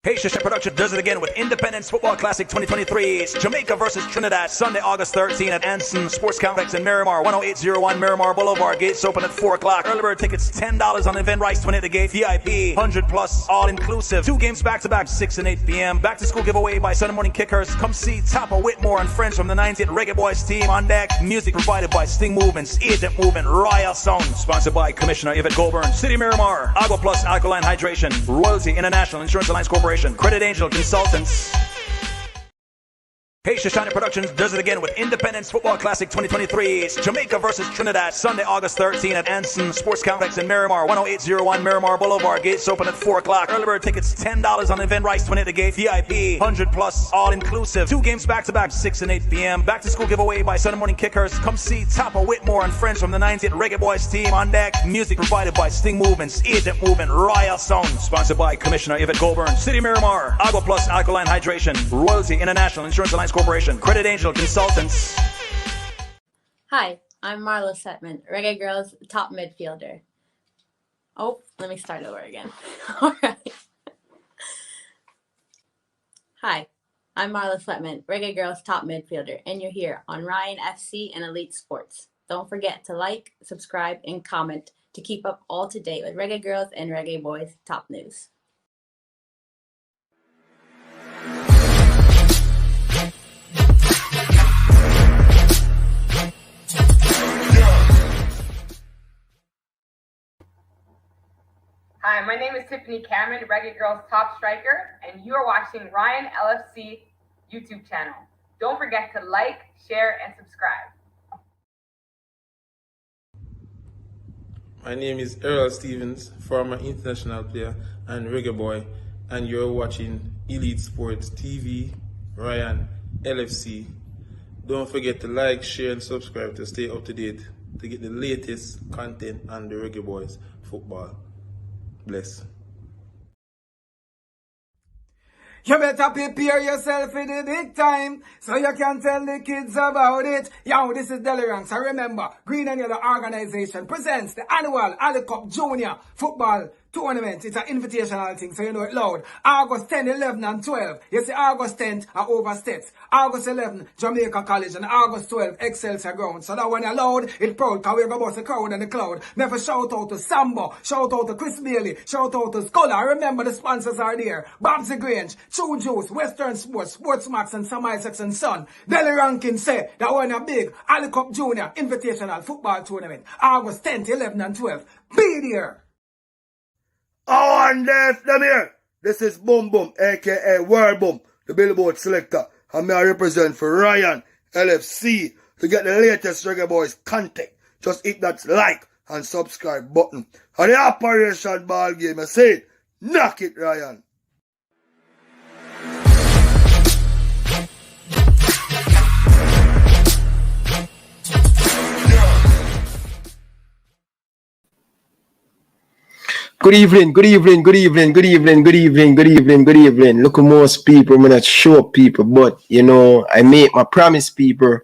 Haitian Production does it again with Independence Football Classic 2023. It's Jamaica versus Trinidad, Sunday, August 13 at Anson Sports Complex in Miramar, 10801 Miramar Boulevard. Gates open at 4 o'clock. Early bird tickets $10 on event rights, 20 at the gate. VIP, 100 plus, all inclusive. 2 games back-to-back, 6 and 8 p.m. Back to school giveaway by Sunday Morning Kickers. Come see Tapa Whitmore and friends from the 90th Reggae Boyz team on deck. Music provided by Sting Movements, Agent Movement, Royal Sound. Sponsored by Commissioner Yvette Goulburn, City Miramar, Agua Plus Alkaline Hydration, Royalty International Insurance Alliance Corporation, Credit Angel Consultants. Haitian Productions does it again with Independence Football Classic 2023. It's Jamaica versus Trinidad, Sunday, August 13 at Anson Sports Complex in Miramar, 10801 Miramar Boulevard. Gates open at 4 o'clock. Early bird tickets $10 on event rights, 20 at the gate. VIP, 100 plus, all inclusive. 2 games back-to-back, 6 and 8 p.m. Back to school giveaway by Sunday Morning Kickers. Come see Tapa Whitmore and friends from the 90th Reggae Boyz team on deck. Music provided by Sting Movements, Agent Movement, Royal Sound. Sponsored by Commissioner Yvette Goulburn, City Miramar, Agua Plus Alkaline Hydration, Royalty International Insurance Alliance Corporation, Credit Angel Consultants. Hi, I'm Marla Setman, Reggae Girlz top midfielder. Oh, let me start over again. All right. Hi, I'm Marla Setman, Reggae Girlz top midfielder, and you're here on Ryan FC and Elite Sports. Don't forget to like, subscribe, and comment to keep up all to date with Reggae Girlz and Reggae Boyz top news. Hi, my name is Tiffany Cameron, Reggae Girlz top striker, and you are watching Ryan LFC YouTube channel. Don't forget to like, share, and subscribe. My name is Errol Stevens, former international player and reggae boy, and you're watching Elite Sports TV, Ryan LFC. Don't forget to like, share, and subscribe to stay up to date to get the latest content on the Reggae Boyz football. Bless. You better prepare yourself for the big time so you can tell the kids about it. Yo, this is Delirance. I remember Green and Yellow Organization presents the annual Ali Cup Junior Football Tournament. It's an invitational thing, so you know it loud. August 10, 11, and 12. You see, August 10th are oversteps. August 11, Jamaica College, and August 12, Excelsior Ground. So that when you're loud, it's proud, because we're going to the crowd and the cloud. Never shout out to Sambo, shout out to Chris Bailey, shout out to Scholar. Remember the sponsors are there. Babsy Grange, True Juice, Western Sports, Sportsmax, and Sam Isaacs and Son. Delly Rankin say that when a big Ali Cup Junior Invitational Football Tournament, August 10th, 11, and 12. Be there. Oh, and there's them here. This is Boom Boom, aka World Boom, the Billboard selector. And I represent for Ryan LFC. To get the latest Reggae Boyz content, just hit that like and subscribe button. And the Operation Ball Game, I say, knock it, Ryan. Good evening, good evening, good evening, good evening, good evening, good evening, good evening. Look at most people, I'm not show people, but you know, I make my promise, people.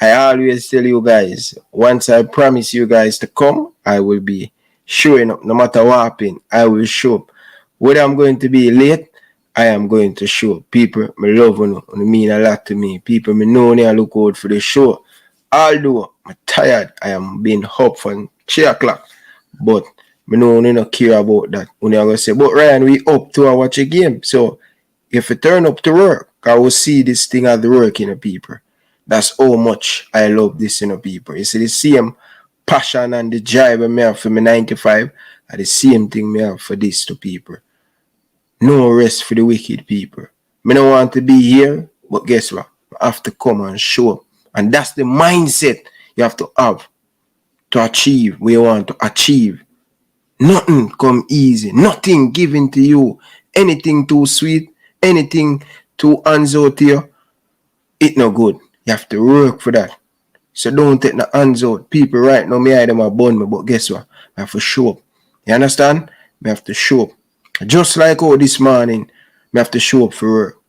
I always tell you guys, once I promise you guys to come, I will be showing up. No matter what happens, I will show up. Whether I'm going to be late, I am going to show up. People, me love you, it mean a lot to me. People, me know I look out for the show. Although I'm tired, I am being up from 3 o'clock, but I know you don't care about that. When you're going to say, but Ryan, we up to watch a game. So if you turn up to work, I will see this thing as the work in the people. That's how much I love this in the people. You see the same passion and the drive I have for my 95 are the same thing I have for this to people. No rest for the wicked people. I don't want to be here, but guess what? I have to come and show up. And that's the mindset you have to have to achieve what you want to achieve. Nothing come easy. Nothing given to you. Anything too sweet, anything too hands out to you, it no good. You have to work for that. So don't take the hands out. People right now, me I them a bun me, but guess what? I have to show up. You understand? I have to show up. Just like how this morning, I have to show up for work.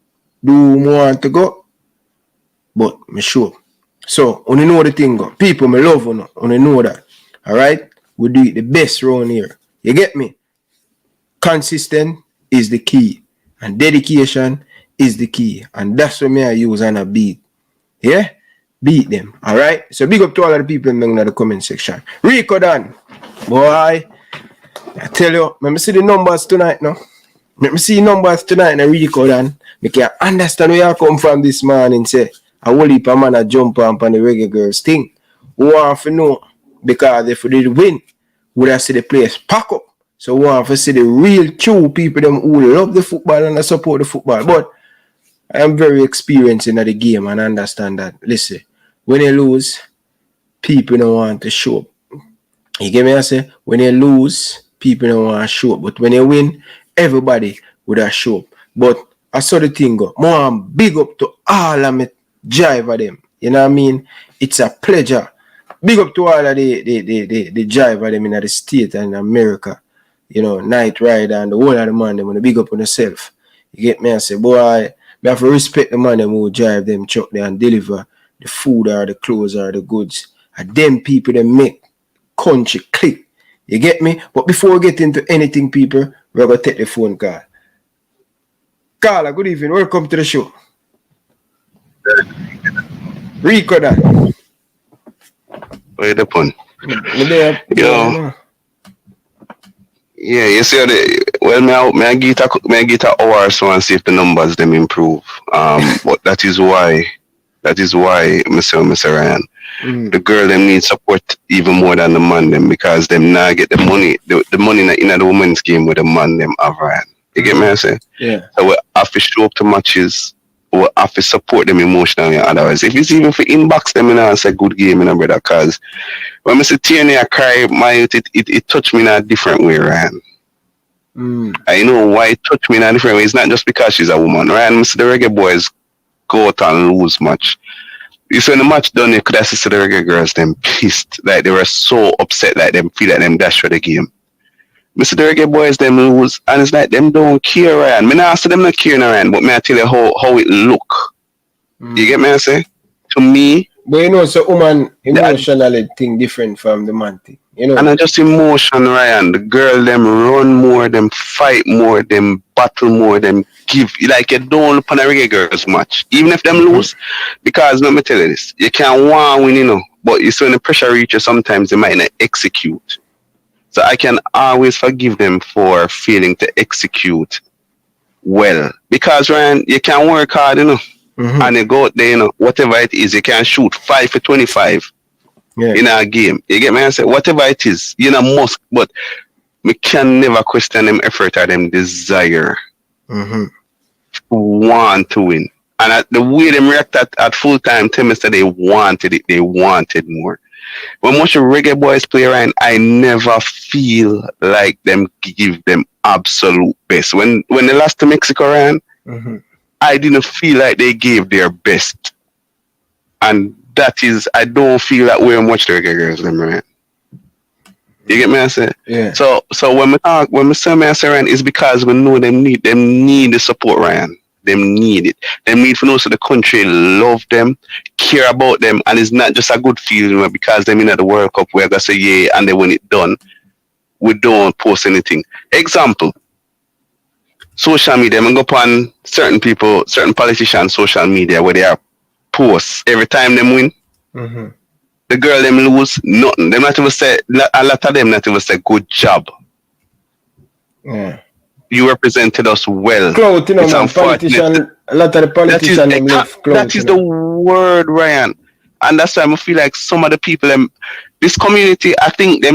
Do more want to go, but me show up. So, when you know the thing go, people me love you, when you know that. Alright? We do it the best around here. You get me? Consistent is the key. And dedication is the key. And that's what me I use on a beat. Yeah? Beat them. Alright? So big up to all of the people in the comment section. Rico Dan. Boy, I tell you, let me see the numbers tonight now. Let me see numbers tonight and Rico Dan. I can understand where you come from this morning. Say, a whole heap of man a jump on the Reggae Girls thing. We want to know, because if we did win, we would see the place pack up. So we want to see the real true people them who love the football and support the football. But I am very experienced in the game and understand that. Listen, when you lose, people don't want to show up. You get me? I say, when you lose, people don't want to show up. But when you win, everybody would have show up. But I saw the thing go. More big up to all of me driver them. You know what I mean? It's a pleasure. Big up to all of the driver them in the state and in America. You know, Night Rider and the whole of the man them want to big up on yourself. You get me? I say, boy, we have to respect the man them who drive them truck there and deliver the food or the clothes or the goods. And them people that make country click. You get me? But before we get into anything, people, we're going to take the phone call. Carla, good evening. Welcome to the show. Rico Dan. Where the pun? Yo. Yeah, you see well, may I get a hour or so and see if the numbers them improve. But that is why Mr. Ryan. The girl them need support even more than the man them, because them now get the money in the women's game with the man them have, Ryan. You get me I say? Yeah. So we have to show up to matches, we have to support them emotionally. Otherwise, if it's even for inbox them and say good game, brother, because when I see Tierney I cry, it touched me in a different way, Ryan. I know why it touched me in a different way. It's not just because she's a woman. Ryan, Mr. The Reggae Boyz go out and lose match. You see when the match done, you could have seen the Reggae girls them pissed. Like they were so upset, like them feel like them dash for the game. Mr. The Reggae Boyz them lose, and it's like them don't care, Ryan. Me not say them not care, Ryan, but me I tell you how it look. You get me I say? To me, but you know, so woman emotionally think different from the man thing. You know, and not just emotion, Ryan. The girl them run more, them fight more, them battle more, them give. Like you don't look on a Reggae girls match, even if them lose. Because let me tell you this, you can't want win, you know. But you see when the pressure reaches, sometimes they might not execute. So I can always forgive them for failing to execute well. Because Ryan, you can work hard, you know. And you go out there, you know, whatever it is, you can shoot 5 for 25 in a game. You get me? I say, whatever it is, you know, must, but we can never question them effort or them desire to want to win. And the way they react at full time, tell me that they wanted it, they wanted more. When much Reggae Boyz play around, I never feel like them give them absolute best. When they lost to Mexico around, I didn't feel like they gave their best. And that is, I don't feel that way much the Reggae girls them around. You get me I say? Yeah. So when we say me I say Ryan, it's because we know them need the support, Ryan. Them need it. Them need to know so the country love them, care about them, and it's not just a good feeling because them in the World Cup we're gonna say yeah, and then when it's done, we don't post anything. Example, social media, I'm go upon certain people, certain politicians social media where they are posts every time them win. The girl them lose, nothing. Them not even say, a lot of them not even say good job. Yeah. You represented us well. Clout, you know, man, politician, a lot of the politicians that is the word, Ryan. And that's why I feel like some of the people, this community, I think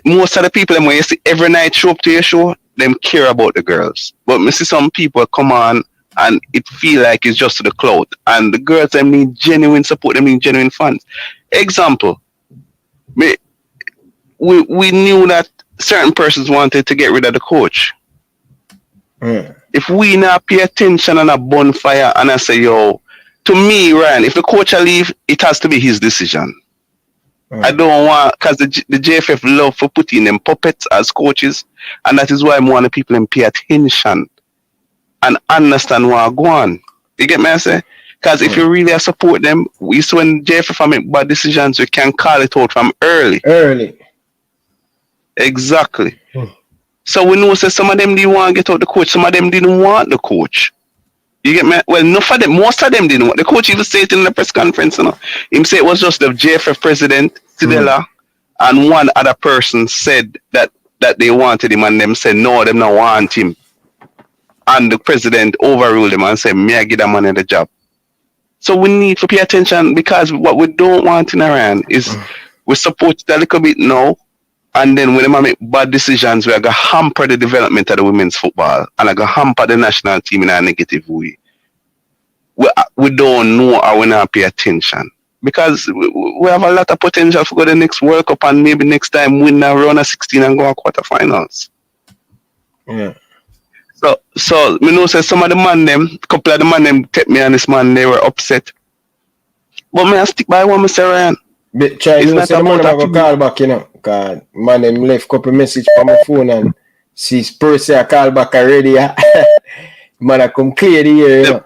most of the people, when you see every night show up to your show, them care about the girls. But I see some people come on and it feel like it's just the clout. And the girls, them need genuine support, them need genuine fans. Example, we knew that certain persons wanted to get rid of the coach. If we not pay attention on a bonfire and I say, yo, to me, Ryan, if the coach leave, it has to be his decision. I don't want, because the JFF love for putting them puppets as coaches, and that is why more of the people them pay attention and understand what go on. You get me I say? Because if you really support them, we see when JFF make bad decisions, we can call it out from early. Early. Exactly. So we know say some of them didn't want to get out the coach, some of them didn't want the coach. You get me? Well, enough of them, most of them didn't want. The coach even said it in the press conference, you know. Him say it was just the JFF president, Sidela, and one other person said that they wanted him, and them said no, them not want him. And the president overruled him and said, me I give that man the job. So we need to pay attention, because what we don't want in Iran is we support it a little bit now, and then when they make bad decisions, we are going to hamper the development of the women's football, and are going to hamper the national team in a negative way. We don't know, or we not pay attention. Because we have a lot of potential for go to the next World Cup, and maybe next time win a round of 16 and go to quarterfinals. Yeah. So me know say some of the man them, couple of the man them take me and this man, they were upset. But me I stick by what me say, Ryan. But try you know, say the man I go call back, you know. Cause man them left couple message on my phone and see person I call back already. Man I come clear the air, you know.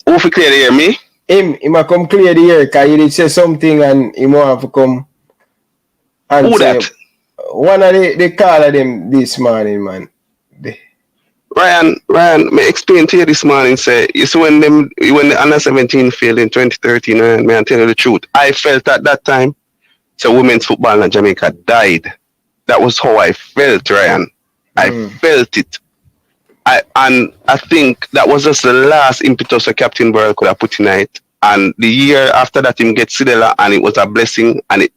Who for clear the air, me? Him a come clear the air, cause he did say something and he want to come and who say, that? one of the call of them this morning, man. Ryan, me explain to you this morning, say, you see when the under 17 failed in 2013, and me I tell you the truth, I felt at that time, so women's football in Jamaica died. That was how I felt, Ryan. I felt it. And I think that was just the last impetus that Captain Burrell could have put in it. And the year after that, him get Sidela, and it was a blessing, and it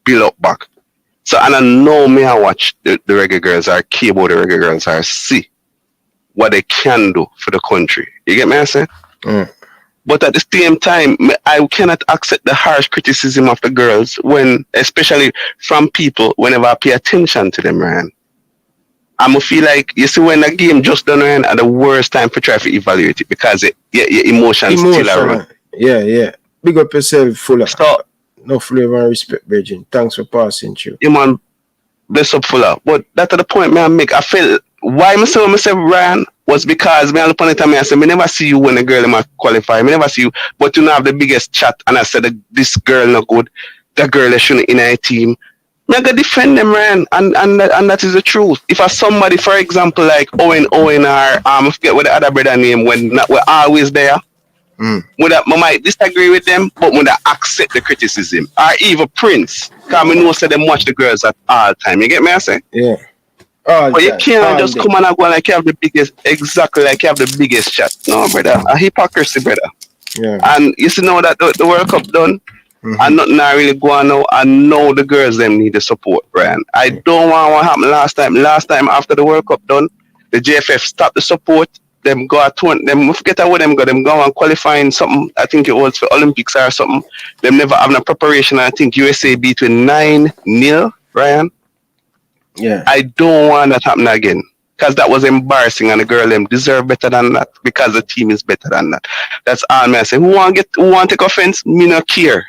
built up back. So, and I know me I watch the Reggae Girls, or care about the Reggae Girls, or see what they can do for the country. You get me I say? But at the same time, I cannot accept the harsh criticism of the girls, when, especially from people, whenever I pay attention to them, Ryan. I'm feel like, you see, when the game just done, Ryan, at the worst time for try to evaluate it, because your emotions still around. Yeah. Big up yourself, Fuller. So, no flavor and respect, Virgin. Thanks for passing through. Yeah, man. Bless up, Fuller. But that's the point I make. I feel why I say myself Ryan was because me look upon it and I say, me never see you when a girl might qualify. Me never see you, but you know have the biggest chat, and I said this girl not good, that girl shouldn't in a team. Me I go defend them, Ryan, and that is the truth. If I somebody, for example, like Owen or I forget what the other brother name, when we're always there. When I might disagree with them, but when I accept the criticism, or even Prince, because I know say them watch the girls at all time. You get me I say? Yeah. But you can't just come and go like you have the biggest, exactly like you have the biggest chat. No, brother. A hypocrisy, brother. Yeah. And you see now that the World Cup done, and nothing not really going now, and now the girls them need the support, Brian. I don't want what happened last time. Last time after the World Cup done, the JFF stopped the support. Them go at them forget how them go. Them go and qualifying something. I think it was for Olympics or something. Them never have no preparation. I think USA beat with 9-0, Brian. Yeah. I don't want that happen again, because that was embarrassing, and the girl them deserve better than that, because the team is better than that. That's all me I say. Who want to take offense? Me not care.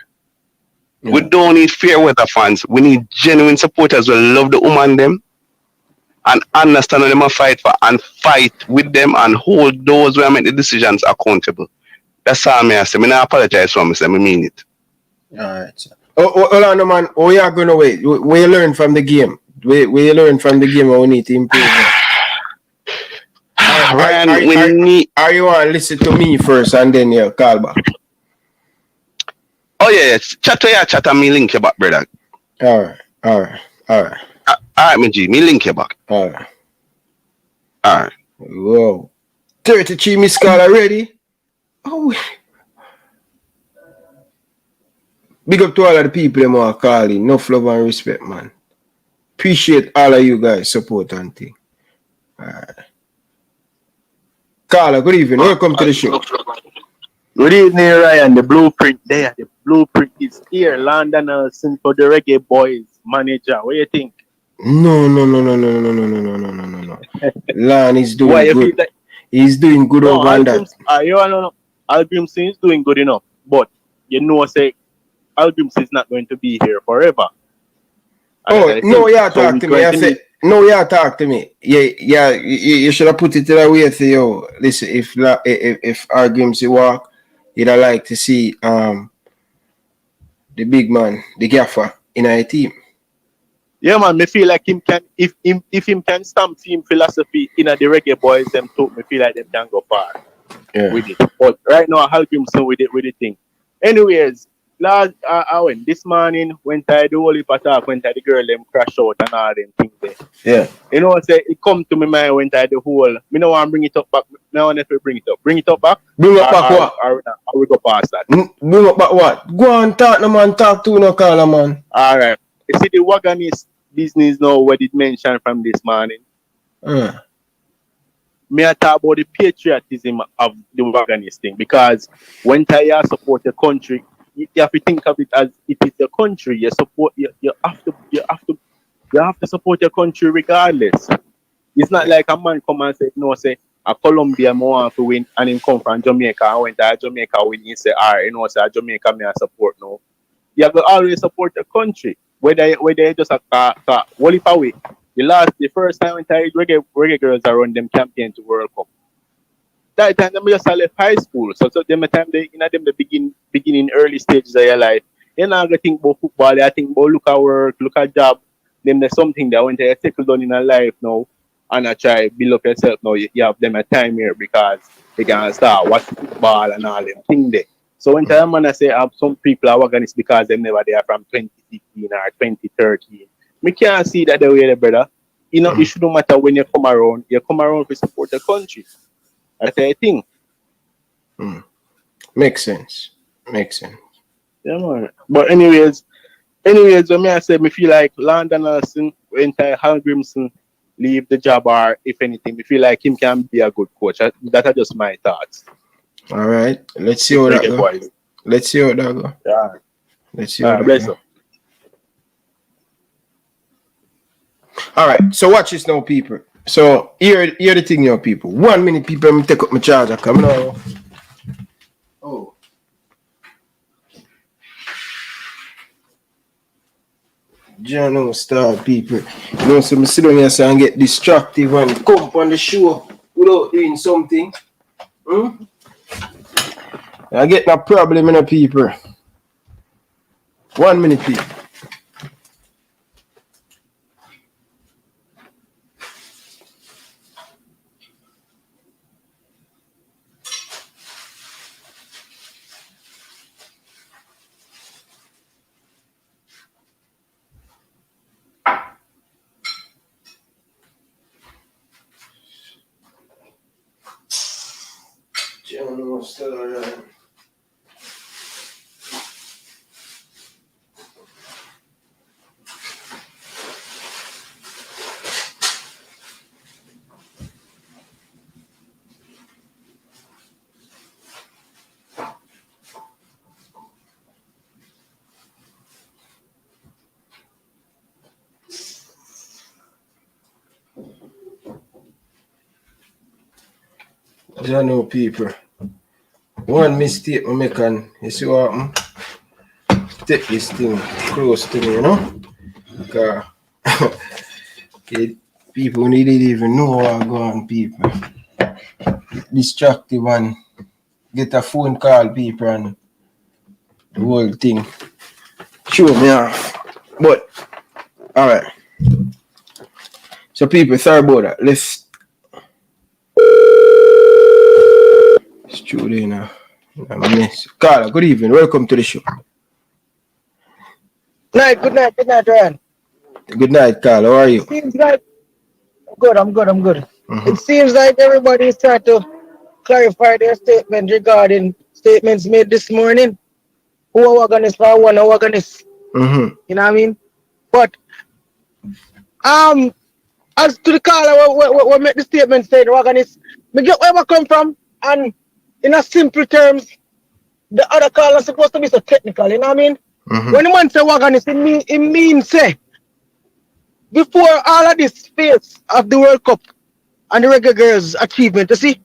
Yeah. We don't need fair weather fans. We need genuine supporters who love the woman them and understand what them fight for, and fight with them and hold those who make the decisions accountable. That's all me I say. Me not apologize for me, say me mean it. Alright. Hold on, man. Oh, you are going to wait. We learn from the game. We learn from the game and we need to improve. Are you want to listen to me first and then you call back? Oh yeah. Chat and me link you back, brother. Alright. Alright, my G, me link you back. Alright. Whoa. 33 missed call already? Oh. Big up to all of the people them who are calling. Enough love and respect, man. Appreciate all of you guys support and thing. Alright. Carla, good evening. Welcome to the show. Good evening, Ryan. The blueprint there. The blueprint is here. London Nelson for the Reggae Boyz manager. What do you think? No. Lan is doing good. He's doing good over that. Album is doing good enough. But you know, say Album is not going to be here forever. Oh, no, you talk to me. I said, no, you talk to me. Yeah, you should have put it to the way to you. Listen, if arguments you walk, you'd like to see the big man, the gaffer, in our team. Yeah, man, me feel like him can if him can stamp team philosophy in the Reggae Boys, them too, me feel like them can go far with it. But right now, I'll him some with the thing. Anyways, last when this morning when I do all the talk, when I the girl them crash out and all them things there. Yeah. You know what say it come to me mind when I the whole me no want to bring it up back. No one ever bring it up. Bring it up back. Bring up back what? Or we go past that. Bring up back what? Go on, talk no man, talk to no caller man. Alright. You see the wagonist business now what it mentioned from this morning. Me I talk about the patriotism of the wagonist thing because when I support the country, you have to think of it as it is the country. You support you have to support your country regardless. It's not like a man come and say no say a Colombia more want to win and him come from Jamaica and when that Jamaica win he say alright, you know say Jamaica me I support now. You have to always support the country. Whether you just well if away. The first time when I reggae girls around them campaign to World Cup. That time them just left high school. So them time they the beginning early stages of your life. You're not gonna think about football, I think about look at work, look at job. Then there's something that when they settle down in a life now and I try build up yourself now, you have them a time here because they can start watch football and all them things there. So when time man I say some people are organized because them never there from 2015 or 2013. Me can't see that the way the brother. You know, it shouldn't matter when you come around to support the country. That's the thing. Makes sense. Yeah, man. But anyways, when I say me feel like London Nelson, when Hal Grimson leave the job or if anything, me feel like him can be a good coach. That are just my thoughts. All right. Let's see how that go. Yeah. Let's see how that go. All right. So watch this now, people. So here the thing, young people. 1 minute, people. Let me take up my charger. Come on. Oh. Journal star people. You know, so I sit down here and get distracted and come on the show without doing something. I get no problem in the people. 1 minute, people. I know people. One mistake I make and you see what happen? Take this thing close to me, you know? Because people need to even know what go on, people. Distractive and get a phone call, people, and the whole thing. Show me off. But, alright. So people, sorry about that. Let's Studio now. Carla, good evening. Welcome to the show. Good night, Ryan. Good night, Carla. How are you? Seems like I'm good. It seems like everybody is trying to clarify their statement regarding statements made this morning. Who are organist for one or organist? You know what I mean? But as to the caller what make the statement say the organist, me get where I come from, and in a simple terms, the other caller is supposed to be so technical, you know what I mean? When the man say organist, it means say before all of this phase of the World Cup and the Reggae Girls achievement, you see,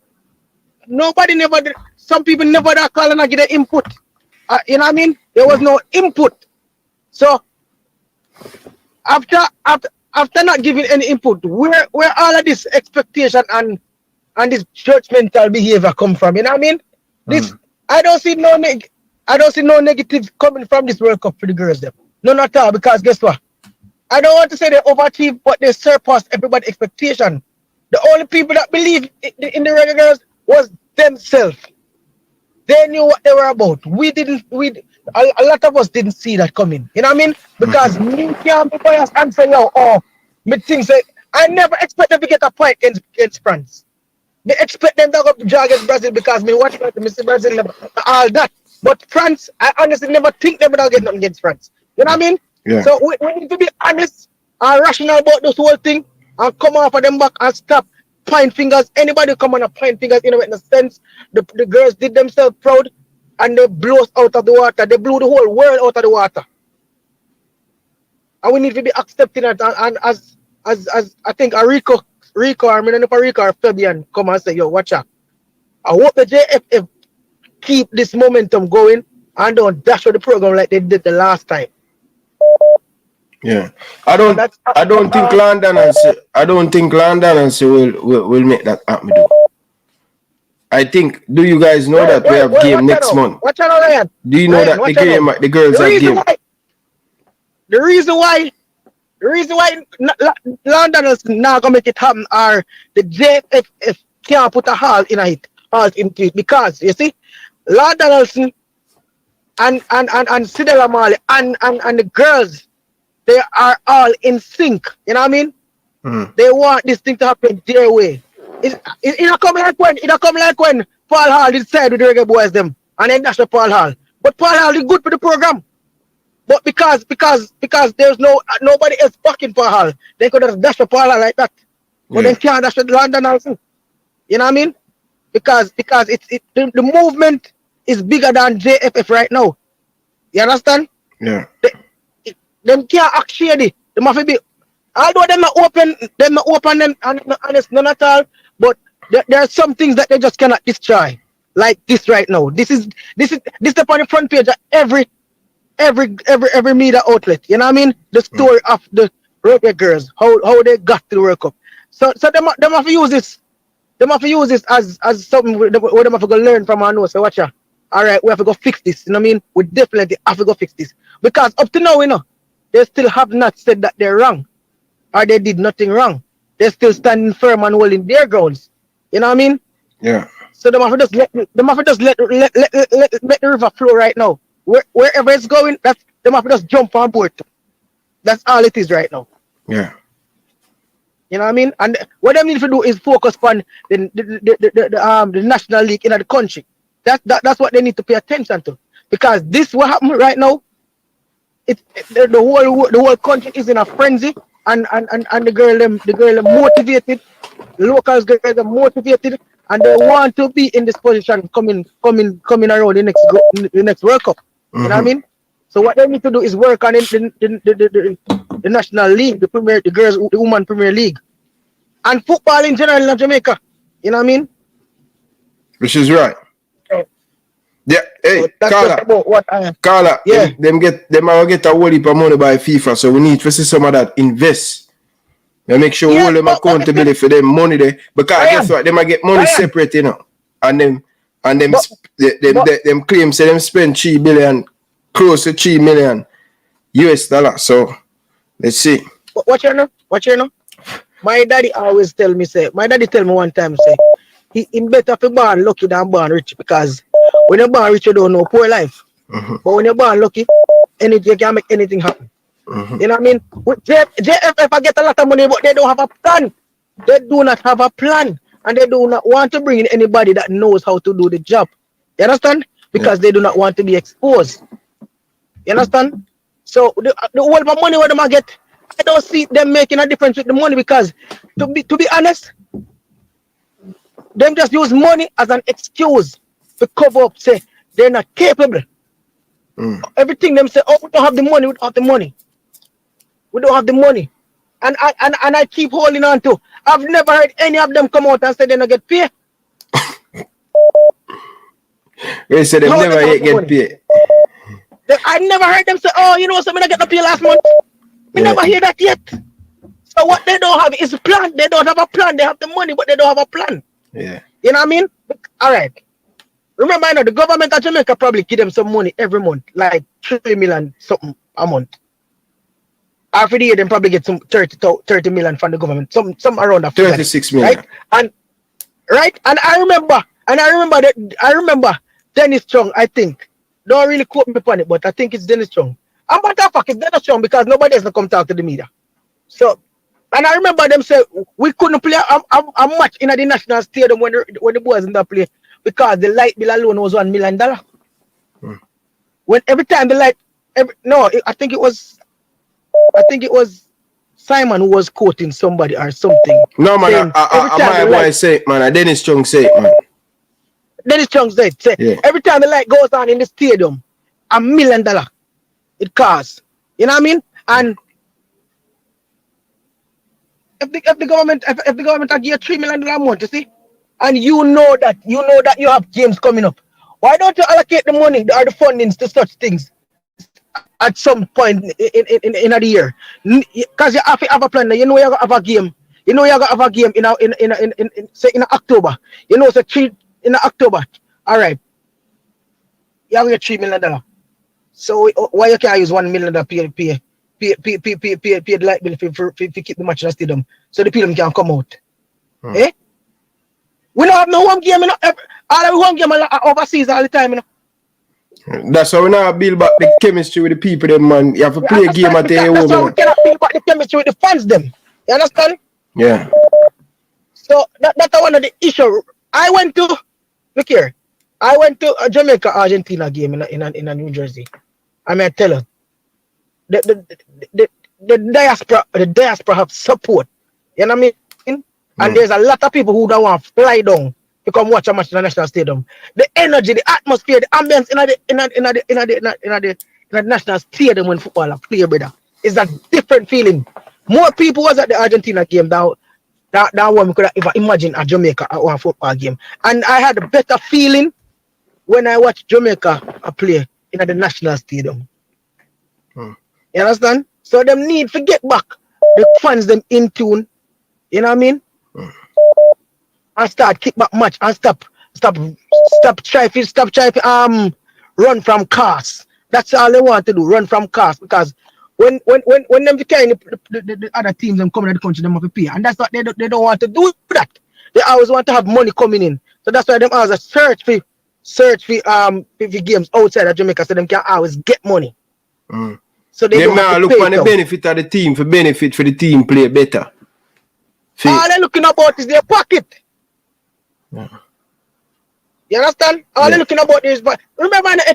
some people never that call and give the input. You know what I mean? There was no input. So after not giving any input, where all of this expectation and this judgmental behavior come from? You know what I mean? This I don't see no negative coming from this World Cup for the girls them. None at all, because guess what? I don't want to say they overachieved, but they surpassed everybody's expectation. The only people that believe in the Reggae Girls was themselves. They knew what they were about. We didn't. A lot of us didn't see that coming. You know what I mean? Because me can't be biased and say, yo, me things say I never expect them to get a point against France. They expect them to go draw against Brazil because me watch Brazil never, all that. But France, I honestly never think they would get nothing against France. You know what I mean? Yeah. So we need to be honest and rational about this whole thing and come off of them back and stop point fingers. Anybody come on a point fingers, you know, in a sense, the girls did themselves proud and they blew us out of the water. They blew the whole world out of the water. And we need to be accepting it. And as I think Rico, I mean, if Rico or Fabian come and say, yo, watch out. I hope the JFF keep this momentum going and don't dash with the program like they did the last time. Yeah, I don't think London will make that happen. I think. Do you guys know that we have game next month? Watch out, Ryan. Do you know that the girls have game? The reason why London is not gonna make it happen are the JFF can't put a halt into it because you see, London Nelson and Sidela Mali and the girls. They are all in sync. You know what I mean? They want this thing to happen their way. It don't come like when Paul Hall decided with the Reggae Boyz them and then dash the Paul Hall. But Paul Hall is good for the program. But because there's nobody else backing Paul Hall, they could have dashed the Paul Hall like that. But they can't dash the London also. You know what I mean? Because the movement is bigger than JFF right now. You understand? Yeah. Them can't act shady. Them have to be, although them not open and honest, none at all. But there are some things that they just cannot destroy, like this right now. This is upon the front page of every media outlet. You know what I mean? The story of the Reggae Girls, how they got to the World Cup. So them have to use this. Them have to use this as something where them have to go learn from our nose. So watch out. All right, we have to go fix this. You know what I mean? We definitely have to go fix this because up to now, you know. They still have not said that they're wrong or they did nothing wrong. They're still standing firm and holding their grounds. You know what I mean? Yeah. So they have to just let the river flow right now. Wherever it's going, they have to just jump on board. That's all it is right now. Yeah. You know what I mean? And what they need to do is focus on the national league in the country. That's what they need to pay attention to. Because this what happened right now. The whole country is in a frenzy, and the girl them motivated. The locals girls are motivated, and they want to be in this position coming around the next World Cup. You know what I mean? So what they need to do is work on the national league, the women Premier League, and football in general in Jamaica. You know what I mean? Which is right. Yeah, hey, Carla, yeah. Them will get a whole heap of money by FIFA, so we need to see some of that invest. And make sure all them accountability for them money there. Because guess what? They might get money separate, you know. And them claim say them spend 3 billion, close to 3 million US dollars. So let's see. Watch here now. My daddy always tell me one time say he better for born lucky than born rich because when you're born rich, you don't know poor life. But when you're born lucky, you can make anything happen. You know what I mean? JFF get a lot of money, but they don't have a plan. They do not have a plan. And they do not want to bring in anybody that knows how to do the job. You understand? Because they do not want to be exposed. You understand? So the whole money what them get, I don't see them making a difference with the money because to be honest, them just use money as an excuse to cover up, say they're not capable. Everything them say, oh, we don't have the money, we don't have the money. We don't have the money. And I keep holding on to. I've never heard any of them come out and say they don't get paid. They say they never yet get paid. I never heard them say, oh, you know, so I get the pay last month. We never hear that yet. So what they don't have is a plan. They don't have a plan. They have the money, but they don't have a plan. Yeah. You know what I mean? All right. Remember, I know the government of Jamaica probably give them some money every month, like 3 million something a month. After the year, them probably get some 30 million from the government, some around that. 36 million. Right? And I remember Dennis Strong, I think. Don't really quote me upon it, but I think it's Dennis Strong. And what the fuck is Dennis Strong? Because nobody else come talk to the media. So, and I remember them say we couldn't play a match in the national stadium when the boys in that play because the light bill alone was $1 million. When every time the light, I think it was Simon who was quoting somebody or something. No man, my boy say it, man. Dennis Strong say it, man. Dennis Strong said, every time the light goes on in the stadium, $1 million it costs. You know what I mean? And if the government give you $3 million a month, you see, and you know that you have games coming up, why don't you allocate the money or the fundings to such things at some point in a year? Because you have to have a plan. You know you're gonna have a game. You know you're gonna have a game in October. You know so in October. All right. You have your $3 million. So why you can't use $1 million pay the light bill for keep the match in the stadium so the people can come out? Eh? We don't have no home game, all our home game overseas all the time, That's how we now build back the chemistry with the people, them man. You have to play a game at their home. That's how we cannot build back the chemistry with the fans, them. You understand? Yeah. So that's one of the issues. I went to a Jamaica Argentina game in New Jersey. I mean, I tell you, the diaspora have support. You know what I mean? And there's a lot of people who don't want to fly down to come watch a match in the national stadium. The energy, the atmosphere, the ambience in the national stadium when football play, brother, is a different feeling. More people was at the Argentina game than one we could have ever imagined at Jamaica at one football game. And I had a better feeling when I watched Jamaica play in the national stadium. You understand? So them need to get back the fans them in tune. You know what I mean? And start kick back match and stop try to run from cars. That's all they want to do, run from cars. Because when them carrying the other teams them coming to the country, them have to pay. And that's what they don't want to do that. They always want to have money coming in. So that's why them always search for games outside of Jamaica so them can always get money. So they don't have to look pay on the benefit of the team for the team play better. All they're looking about is their pocket. You understand? All they're looking about is, but remember in a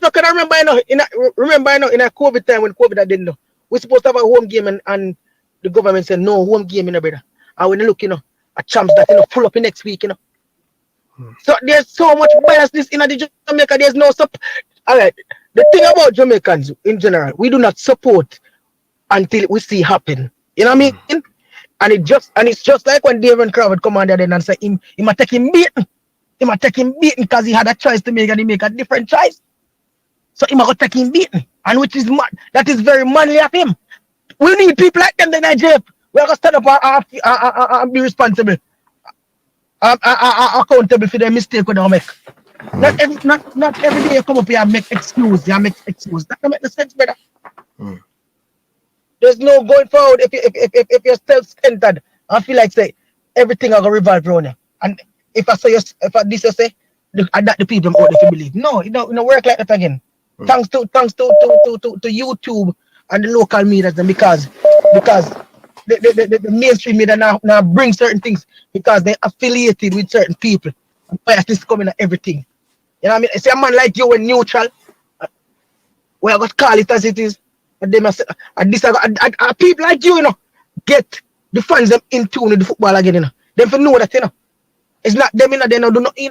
COVID time when COVID didn't know, we're supposed to have a home game and the government said no home game, brother. And when you look, a champs that full up next week, So there's so much biasness in Jamaica. There's no support. All right. The thing about Jamaicans in general, we do not support until we see happen. You know what I mean? And it's just like when David Crawford come on there and say he might take him beaten. He might take him beaten because he had a choice to make and he make a different choice. So he might go take him beaten. And which is that is very manly of him. We need people like them in Nigeria. We are gonna stand up and be responsible. Accountable for the mistake we don't make. Not every day you come up here and make excuse. That don't make no sense, brother. There's no going forward if you're self-centered. I feel like say everything will revolve around you. And if I say this you say, that the people out there believe. No, it don't work like that again. Thanks to YouTube and the local media, because the mainstream media now bring certain things because they affiliated with certain people. And bias coming at everything. You know what I mean? I say a man like you when neutral, well I got to call it as it is. And people like you, get the fans them in tune with the football again, Them for know that, It's not them, they don't do nothing,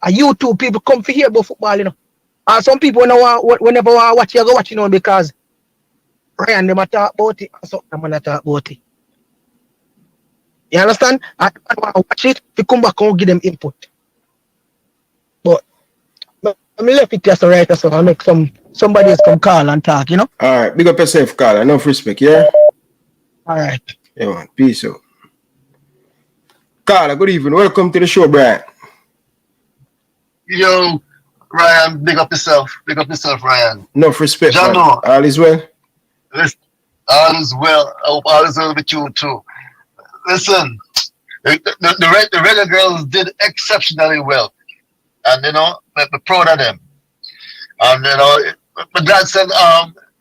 And YouTube people come for hear about football, And some people whenever I watch, you go watch, because Ryan, them talk about it, and so them talk about it. You understand? I watch it, if you come back and give them input. But I left it just right, so I'll make somebody else come call and talk, Alright, big up yourself, Carl. Enough respect, yeah? Alright. Yeah, man. Peace out. Carla, good evening. Welcome to the show, Brian. Yo, Ryan, big up yourself. Big up yourself, Ryan. Enough respect, John, man. All is well? Listen, All is well. I hope all is well with you too. Listen, the Reggae Girls did exceptionally well, and I'm proud of them. And but glad said,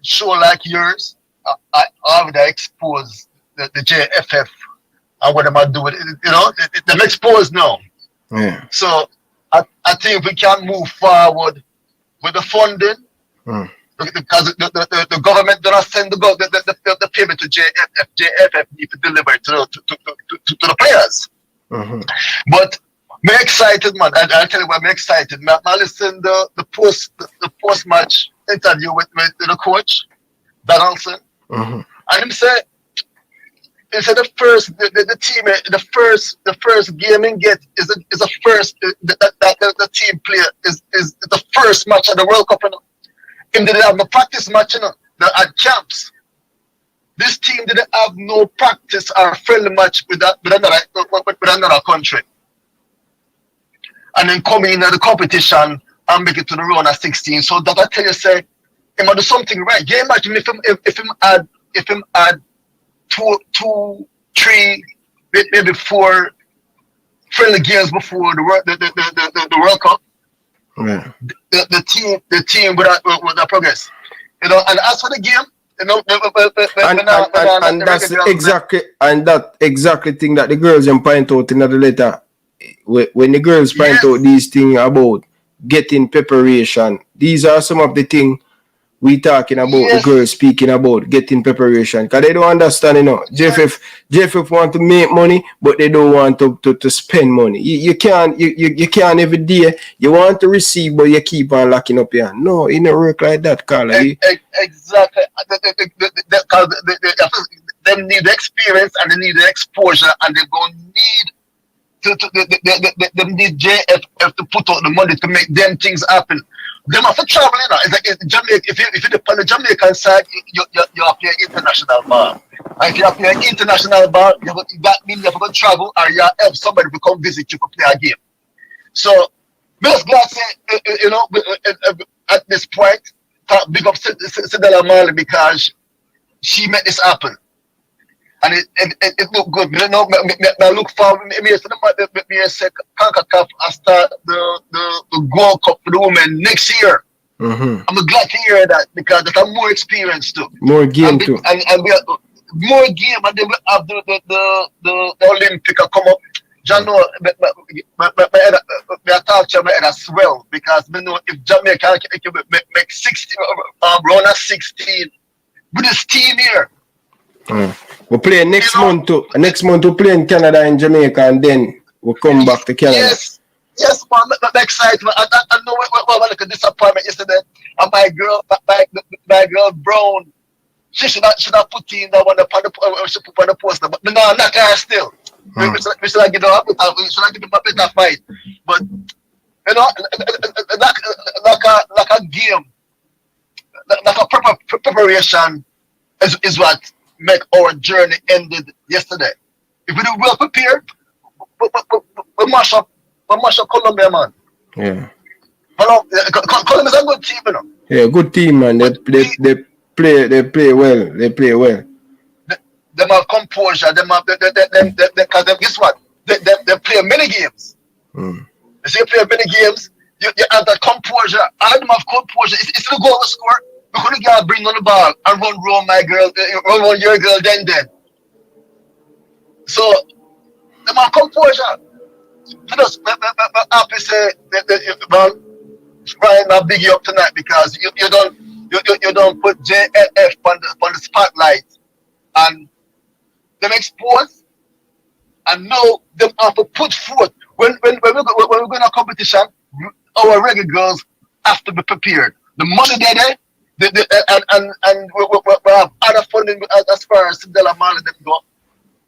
show like yours, I already expose the JFF and what am I doing? Them exposed now. Yeah. So I think we can move forward with the funding. Because the government does not send the payment to JFF. JFF need to deliver it to the players. But I'm excited, man. I tell you what, I'm excited. I listened to the post match interview with the coach, Donaldson, and him said the first game in get is the first the team player is the first match of the World Cup. Him didn't have no practice match, at camps. This team didn't have no practice or friendly match with another country. And then coming into the competition and make it to the round of 16. So that I tell you, say, he might do something right. Yeah, imagine if him add 2, 3, maybe 4 friendly games before the World Cup. Yeah. The team would have progress. And as for the game, and that's that exactly thing that the girls point out in the letter. When the girls point out these things about getting preparation, these are some of the things we talking about. The girls speaking about getting preparation, because they don't understand, JFF want to make money, but they don't want to spend money. You can't every day. You want to receive, but you keep on locking up your hand. No, it don't work like that, Carla. Exactly. They need the experience and they need the exposure, and they're going to need they need JFF to put out the money to make them things happen. They have to travel, It's like Jamaica. If you're on the Jamaican side, you have to play international ball. And if you have to play international ball, that means you have to travel, or you have somebody to come visit you to play a game. So, I'm just glad to say, at this point, big up Cedella Marley, because she made this happen. And it looked good. I look forward. Me say CONCACAF I start the Gold Cup for the women next year. I'm glad to hear that, because there's more experience too. More game too. And we have more game, and then we have the Olympic come up. John, no, I talk to my head as well, because I know if Jamaica can make 16 round of 16 with this team here. We'll play next month too. Next month we'll play in Canada and Jamaica, and then we'll come back to Canada. Yes, man. I'm excited. I know what like a disappointment yesterday. And my girl Brown, she should have put in that one upon the poster, but no, I'm not her still. We should have given her a better fight. But like a game, like a proper preparation is what make our journey ended yesterday. If we do well prepared, we mash up Colombia, man. Yeah. Colombia's a good team, Yeah, good team, man. They play well. They play well. They have composure. Because guess what? They play many games. You see, you play many games. You have that composure. All of them have composure. It's the goal to score. We're going to bring on the ball and run my girl, run your girl, then. So, they have composure. Just happy say, Ryan, I'll big you up tonight, because you don't put JFF on the spotlight, and them expose, and now them have to put forth when we go in a competition. Our Reggae girls have to be prepared. The money there. And we have other funding as far as Cedella Marley them go.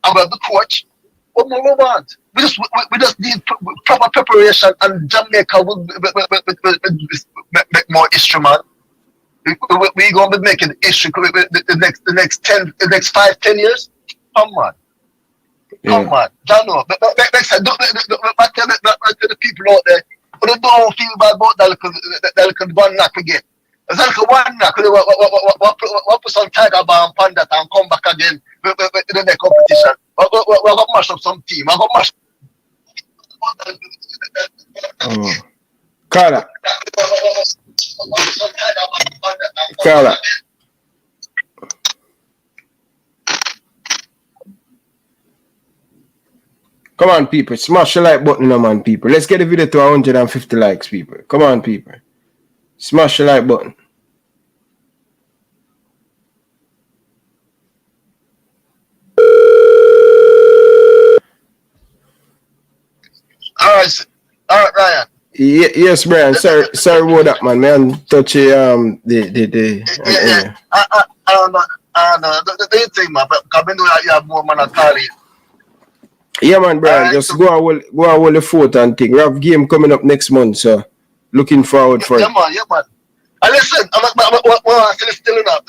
And we have the coach. What more we want? We just need proper preparation, and Jamaica will make more history, man. We're going to be making history the next 5-10 years. Come on. Come on. Don't know. Next time, I tell the people out there, who don't feel bad about that little one not to get. It's like a one now. What put some Tiger Bomb on that and come back again with the next competition. We're going to mash up some team. We're going to mash Carla. Carla. Come on, people. Smash the like button, man, people. Let's get the video to 150 likes, people. Come on, people. Smash the like button. All right, Ryan. Yes, Brian. Sorry about that, man. Man, touch the I don't know. The thing, man. Because I know that you have more man to call it. Yeah, man, Brian. Just go and hold the fort and thing. We have game coming up next month, so looking forward for it. Yeah, man. And listen, I'm still enough.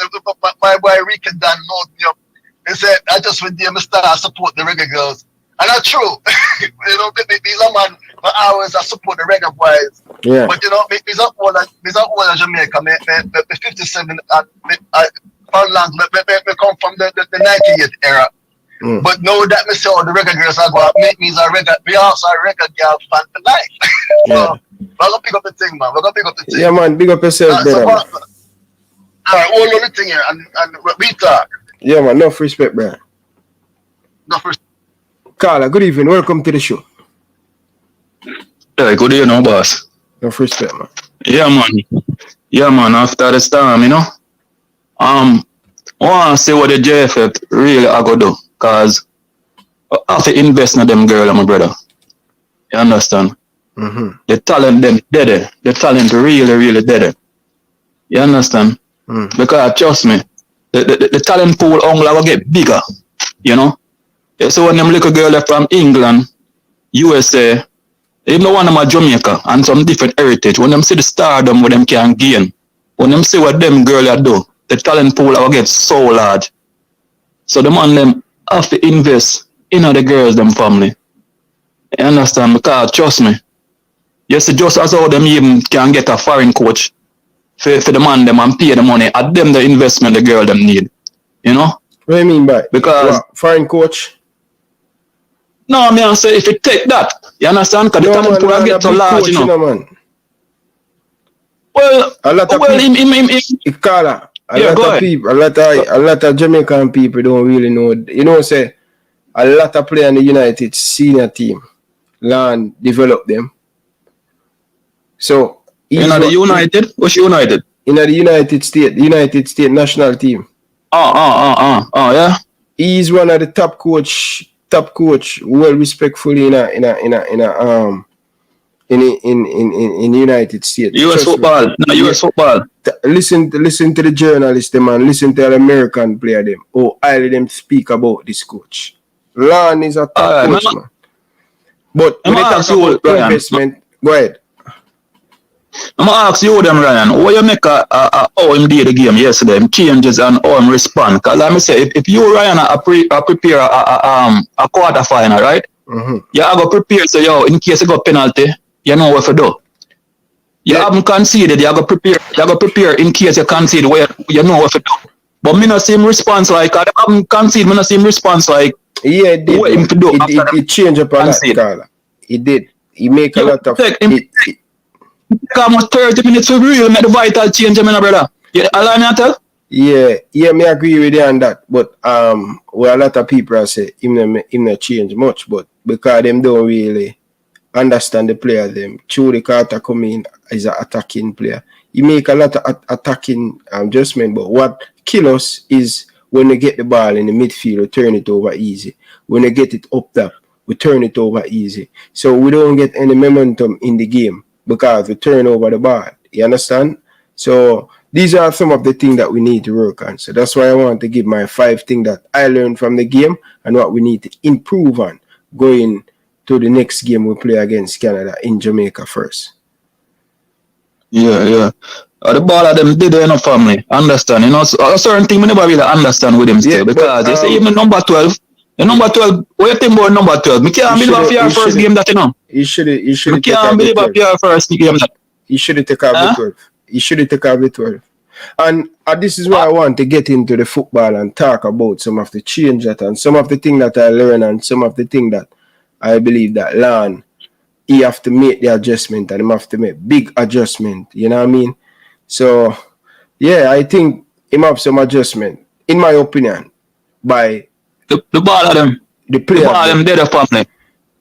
My boy Ricky Dan knows me up. He said, I just went there and start support the Reggae Girls. And that's true. You know, these are man, I always support the Reggae Boyz. Yeah. But you know, these are all in Jamaica. Me 57 how long? Me come from the 98 era. But now that me say all the Reggae Girls are going to make me a Reggae, we also a Reggae girl fan for life. So, we're going to pick up the thing, man. We're going to pick up the thing. Yeah, man. Big up yourself, brother. All right, all the thing here, and we talk. Yeah, man. Enough respect, brother. Enough respect. Carla, good evening. Welcome to the show. Yeah, good evening, boss. Enough respect, man. Yeah, man. Yeah, man. After the storm, you know, I want to see what the JFF really are going to do. Because I have to invest in them girl and my brother. You understand? The talent them dead. The talent really dead. You understand? Because trust me, the talent pool only will get bigger. You know? So when them little girl from England, USA, even one of them are Jamaica and some different heritage, when them see the stardom what them can gain, when them see what them girl are do, the talent pool will get so large. So the man them have to invest in the girls, them family. You understand? Because trust me, you see just as how them even can get a foreign coach for the man them and pay the money, at them the investment the girl them need. You know? What do you mean by? Because foreign coach? No, I mean, I say if you take that, you understand? Because the talent pool get so large, you know. Man. Well, a lot of people, a lot of Jamaican people don't really know. You know, say a lot of players in the United senior team learn, develop them. So in the United, what's United? In the United States national team. Yeah. He's one of the top coach, well respectfully in United States. US football. No, US football. Listen to the journalists, them, and listen to the American player them. Oh, highly them speak about this coach. Lon is a top coach, man. But when they talk about investment, go ahead. I'm gonna ask you them, Ryan, what you make how him did the game yesterday, him changes and how him respond. Cause let me say, if you Ryan prepare a quarter final, right? You are gonna prepare so in case you got penalty, you know what to do. You haven't conceded, you are gonna prepare in case you concede where you know what to do. But me not see him response like I haven't conceded, me not see him response like it did. What him to do it changed up a lot, Carla. It did. He make a lot of almost 30 minutes to real make the vital change, my brother. You allow me to tell? Yeah, me agree with you on that. But well, a lot of people say him not change much, but because them don't really understand the player them. Truly Carter come in as an attacking player. He make a lot of attacking adjustment, but what kill us is when they get the ball in the midfield, we turn it over easy. When they get it up top, we turn it over easy. So we don't get any momentum in the game because we turn over the ball. You understand? So these are some of the things that we need to work on. So that's why I want to give my 5 things that I learned from the game and what we need to improve on going to the next game we play against Canada in Jamaica first. Yeah. The ball of them did enough family. Understand? You know, a certain thing we never really understand with them still. Because they say even number 12. The number 12, what you think about number 12? I can't believe after your first game that, you know. You should I can't believe after your first game that. You should take off the 12. He should have taken the 12. And this is why I want to get into the football and talk about some of the change that and some of the things that I learned and some of the things that I believe that Lan, he have to make the adjustment and he have to make big adjustment. You know what I mean? So, yeah, I think he have some adjustment, in my opinion, by the ball of them. The players. The ball of them dead, family.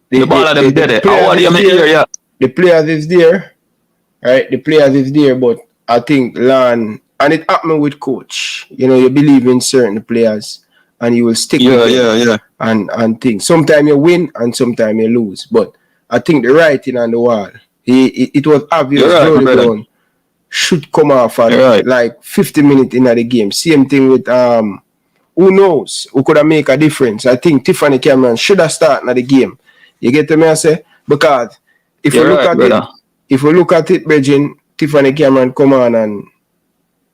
The ball of them dead. What do you mean here, yeah? The players is there, right? The players is there, but I think Lan, and it happened with coach. You know, you believe in certain players and you will stick with them. And things. Sometimes you win and sometimes you lose. But I think the writing on the wall, it was obvious Jody Brown should come off at like 50 minutes in the game. Same thing with who knows who could have make a difference. I think Tiffany Cameron should have started at the game. You get to me, I say? Because if you look at it, Bridging, Tiffany Cameron come on and,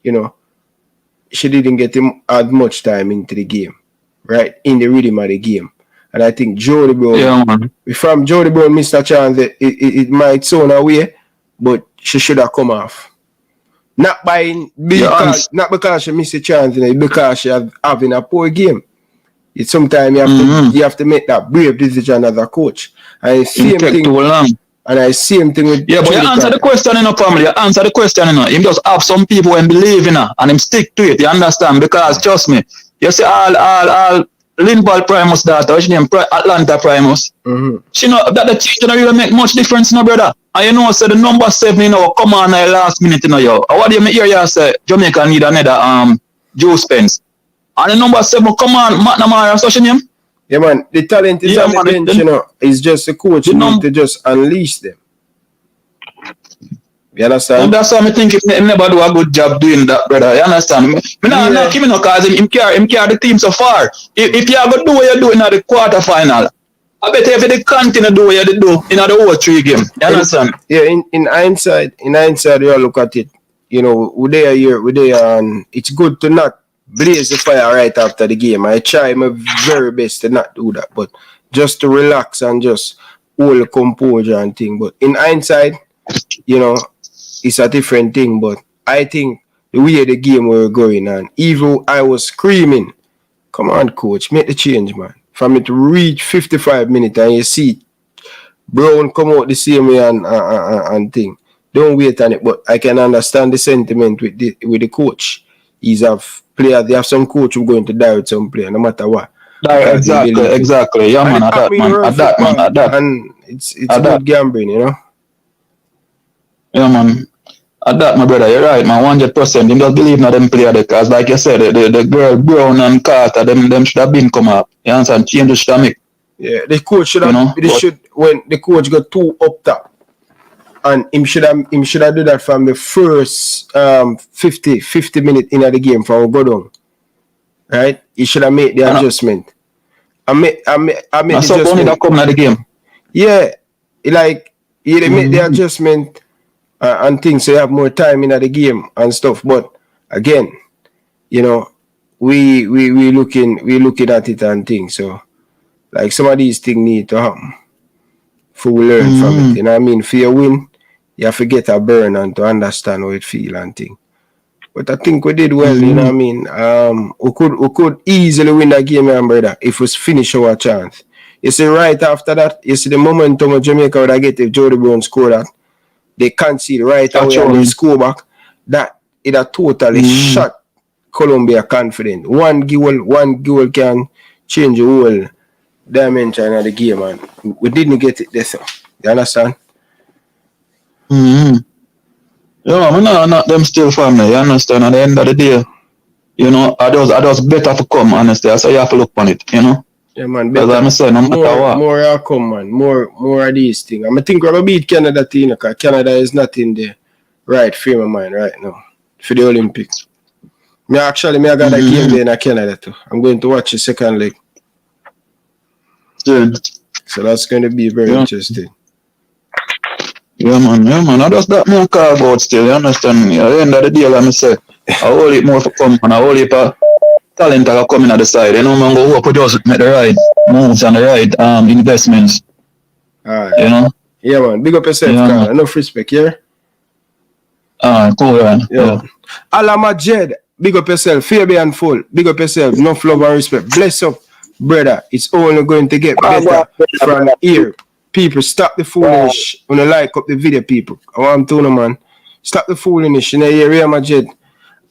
you know, she didn't get him as much time into the game, right? In the rhythm of the game. And I think Jody Brown, from Jody Brown missed a chance, it might sound away, but she should have come off. Not because she missed a chance, because she having a poor game. It's sometimes you have to make that brave decision as a coach. And same thing with but you answer the question in a family. You answer the question, you know. Him just have some people and believe in her and him stick to it. You understand? Because trust me, you see all Liverpool Primus daughter, which name Atlanta Primus. She know that the change don't really make much difference, no brother. And you know, so the number 7, you know, come on last minute, you know, yo. What do you hear you say? Jamaica need another Joe Spence. And the number 7, come on, McNamara, such a name? Yeah, man. The talent is on the bench, you know. It's just the coach need to just unleash them. You understand? And that's why I think he never do a good job doing that, brother. You understand? Not him, because him carry the team so far. If you are going to do what you're doing at the quarterfinal, I bet if you continue to do what you do in the whole 3 game. You understand? Yeah, in hindsight, you look at it, you know, we there here, and it's good to not blaze the fire right after the game. I try my very best to not do that, but just to relax and just hold composure and thing. But in hindsight, you know, it's a different thing. But I think the way the game were going, and even I was screaming, come on, coach, make the change, man. For me to reach 55 minutes and you see Brown come out the same way and thing. Don't wait on it. But I can understand the sentiment with the coach. They have some coach who going to die with some player, no matter what. Exactly. Yeah, man, at that. And it's good gambling, you know? Yeah, man. At that, my brother, you're right, man, 100%. Him just believe in them player because, like you said, the girl Brown and Carter, them should have been come up. You understand? Changes should have make. Yeah, the coach should have. When the coach got 2 up top, and him should have do that from the first 50 minutes in the game from go down. Right? He should have made the adjustment. I made the adjustment. That come in the game. Yeah, he made the adjustment. And things, so you have more time in the game and stuff. But again, you know, we looking at it and things. So like some of these things need to happen for we learn from it. You know what I mean? For your win, you have to get a burn and to understand how it feel and thing. But I think we did well, you know what I mean? We could easily win that game, man, brother, if we finish our chance. You see, right after that, you see the momentum of Jamaica would get if Jody Brown scored that. They concede right away and they score back. That it a totally shot Colombia confident. One goal can change the whole dimension of the game, and we didn't get it this. You understand? Yeah, I'm not them still family. You understand? At the end of the day, you know, I just better to come. Honestly, so you have to look on it. You know. Yeah, man. Better. More will come, man. More of these things. I think we're going to beat Canada, because Canada is not in the right frame of mind right now for the Olympics. I got a game there in Canada too. I'm going to watch the second leg. Yeah. So that's going to be very interesting. Yeah, man. I just that more carve out still, you understand? At the end of the day, like I say, I hold it more for come, and I hold it for talent that are coming at the side. You know, man, go hope we just make the right moves and the right investments. Alright. You know? Yeah, man. Big up yourself, Carl. Enough respect, yeah? Cool, man. Yeah. Alama Jed, big up yourself. Fabian Full, big up yourself. Enough love and respect. Bless up, brother. It's only going to get better from here. People, stop the foolish. When you like up the video, people. I want to know, man. Stop the foolishness. You know, you hear Majed.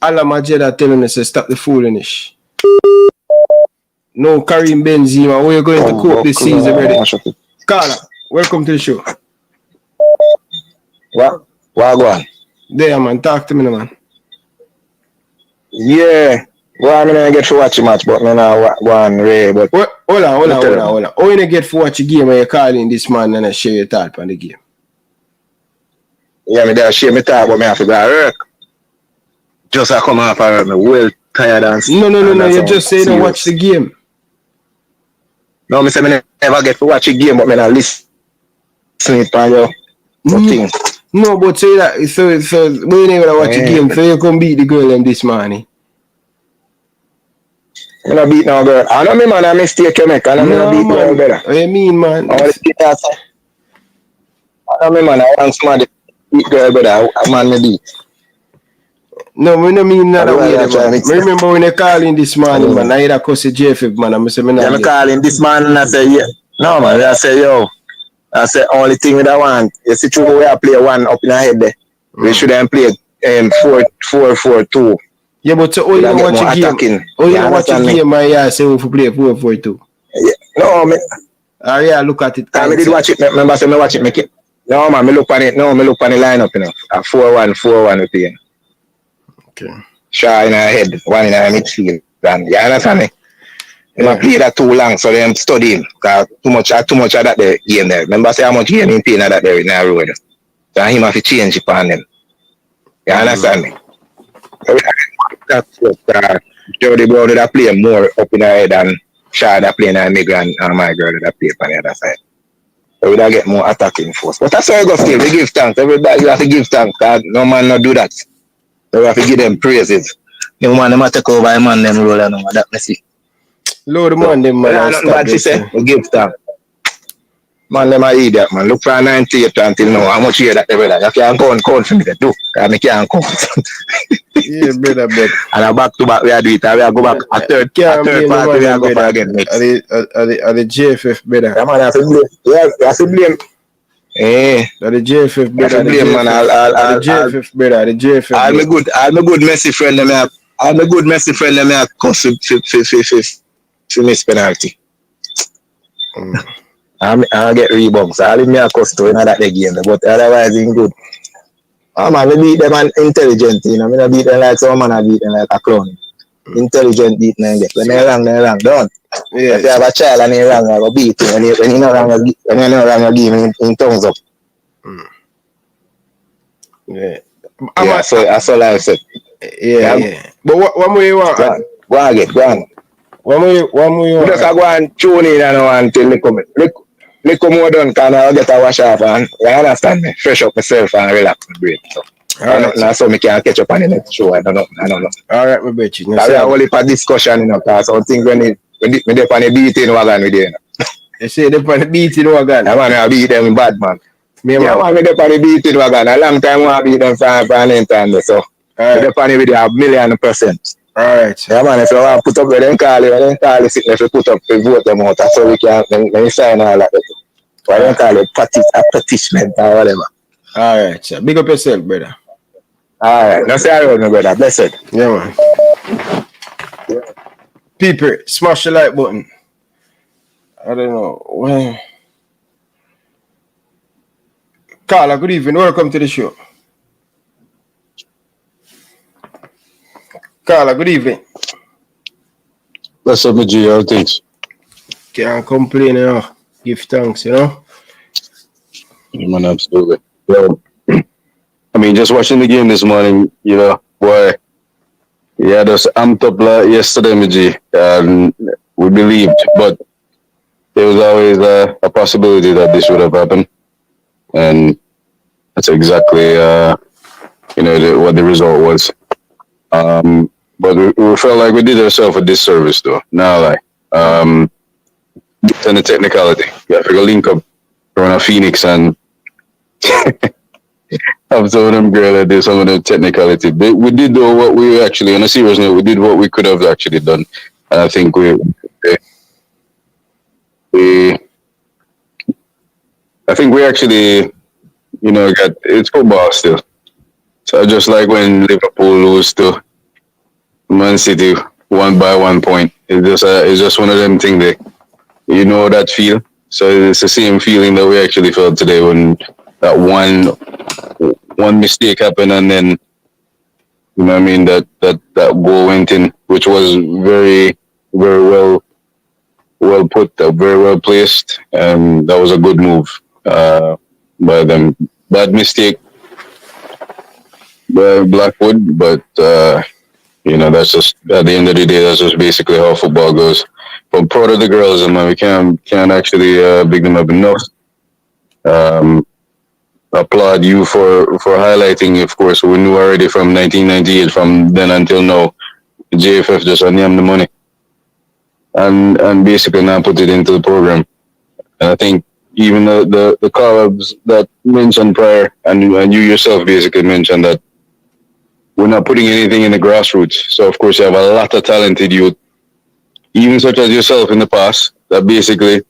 Alama Jed are telling us, stop the foolishness. No Karim Benzema. Where you going to cope this season, brother? Carla, welcome to the show. What go on? There, man. Talk to me, man. Yeah. Well, I don't get to watch the match, but I know one Ray. But hold on. How you get to watch a game when you're calling this man and I share your thought on the game? Yeah, I share my thought, but I have to go to work. Just I come off and I'm well tired and No. You just say you don't watch the game. No, I say I never get to watch a game, but I listen it on your thing. No, but say that so when you never watch a game, so you come beat the girl in this morning. I'm not beat no girl. I know me, man. I mistake you make. I know me not beat no girl. What you mean, man? I know me, man. I want somebody to beat girl, brother. A man me beat. No, we don't mean that way, man. Remember when you call in this morning, man. I either cuss the JFF, man. I'm saying, yeah, I call in this morning and I say, yeah. No, man. I say, yo. I say, only thing that I want. You see, through the way I play one up in the head there. We should have played 4-4-4-2. Yeah, but so you don't watch a game. You don't watch a game, man. Yeah, say we play 4-4-2. Yeah. No, man. Yeah, look at it. I did watch it. Remember, I watch it, make it. No, man. I look on it. No, I look on the lineup, you know. A 4-1-4-1 with you. Okay. Shaw in our head, one in our midfield. And you understand me? I play that too long, so them studying. Cause too much of that there game there. Remember, say how much game in pain that there in our road. So him have to change it on them. You understand me? So that's what Jody Brown that play more up in our head than Shaw that play in our migrant and my girl that play on the other side. So we don't get more attacking force. But that's how it goes still. We give thanks. Everybody have to give thanks. Cause no man not do that. So we have to give them praises. No man them take over a man them role and that messy. Lord man them man. Nothing bad to say. We give thanks. Man them are idiot man. Look for 98 until now. How much you hear that brother? You can't count for me to do. Cause I can't count. Yeah, brother. And a back to back we are do it. And we are go back a third party we are go for again next. Are the JFF brother? Yeah man, I have to blame. Yeah, I have to blame. Eh, the JFF brother. The JFF brother. The JFF. I'm a good Messi friend. I'm a good Messi friend. I cost for miss penalty. I get rebounds. I leave me a cost to that game, but otherwise it's good. Oh man, we beat them intelligent. You know, I beat them like some man. I beat them like a clown. Intelligent beat them. When they're wrong, don't. Yeah. If you have a child and you're wrong, I go beat him. When you're not wrong, I give him in tongues up. Yeah. That's all I said. Yeah. But what more you want? Go on. What more you want? Just go and tune in until they come. Look more done, can I get a wash off and you understand me? Fresh up myself and relax my brain. So. Now so me can catch up on the next show. I don't know. Alright, my bitch. That's only for discussion, you know, because some things when they on the beating wagon with you. You say they on the beating wagon? I want to beat them bad, man. I want me on the beating wagon. A long time I beat them for an entire so. They on it with you 1,000,000%. Alright. Yeah, man, if you want to put up with them call it sitting if you put up to vote them out, so we can then sign all that. Why don't call it petition or whatever. Alright, sir. Big up yourself, brother. Alright, no say around me, brother. Blessed. Yeah, man. People, smash the like button. I don't know. Well, Carla, good evening. Welcome to the show. Carla, good evening. What's up, G? All things. Can't complain, you know. Give thanks, you know. Yeah, man, absolutely. Well, I mean, just watching the game this morning, you know, boy, yeah, just amped up yesterday, G, and we believed, but there was always a possibility that this would have happened, and that's exactly, you know, what the result was. But we felt like we did ourselves a disservice, though. Now, like, and the technicality, yeah, if we go link up around a Phoenix and I have some of them girls that do some of the technicality. But we did do what we actually, on a serious note, we did what we could have actually done. And I think I think we actually, got it's football still. So just like when Liverpool lose to Man City 1 point, it's just one of them things that that feel. So it's the same feeling that we actually felt today when that one mistake happened, and then that goal went in, which was very, very well put, very well placed, and that was a good move by them. Bad mistake by Blackwood, but that's just, at the end of the day, that's just basically how football goes. But I'm proud of the girls, and we can't actually big them up enough. Applaud you for highlighting. Of course, we knew already from 1998, from then until now, the JFF just unyam the money and basically now put it into the program. And I think even the call-ups that mentioned prior, and you yourself basically mentioned that we're not putting anything in the grassroots. So of course you have a lot of talented youth, even such as yourself in the past, that basically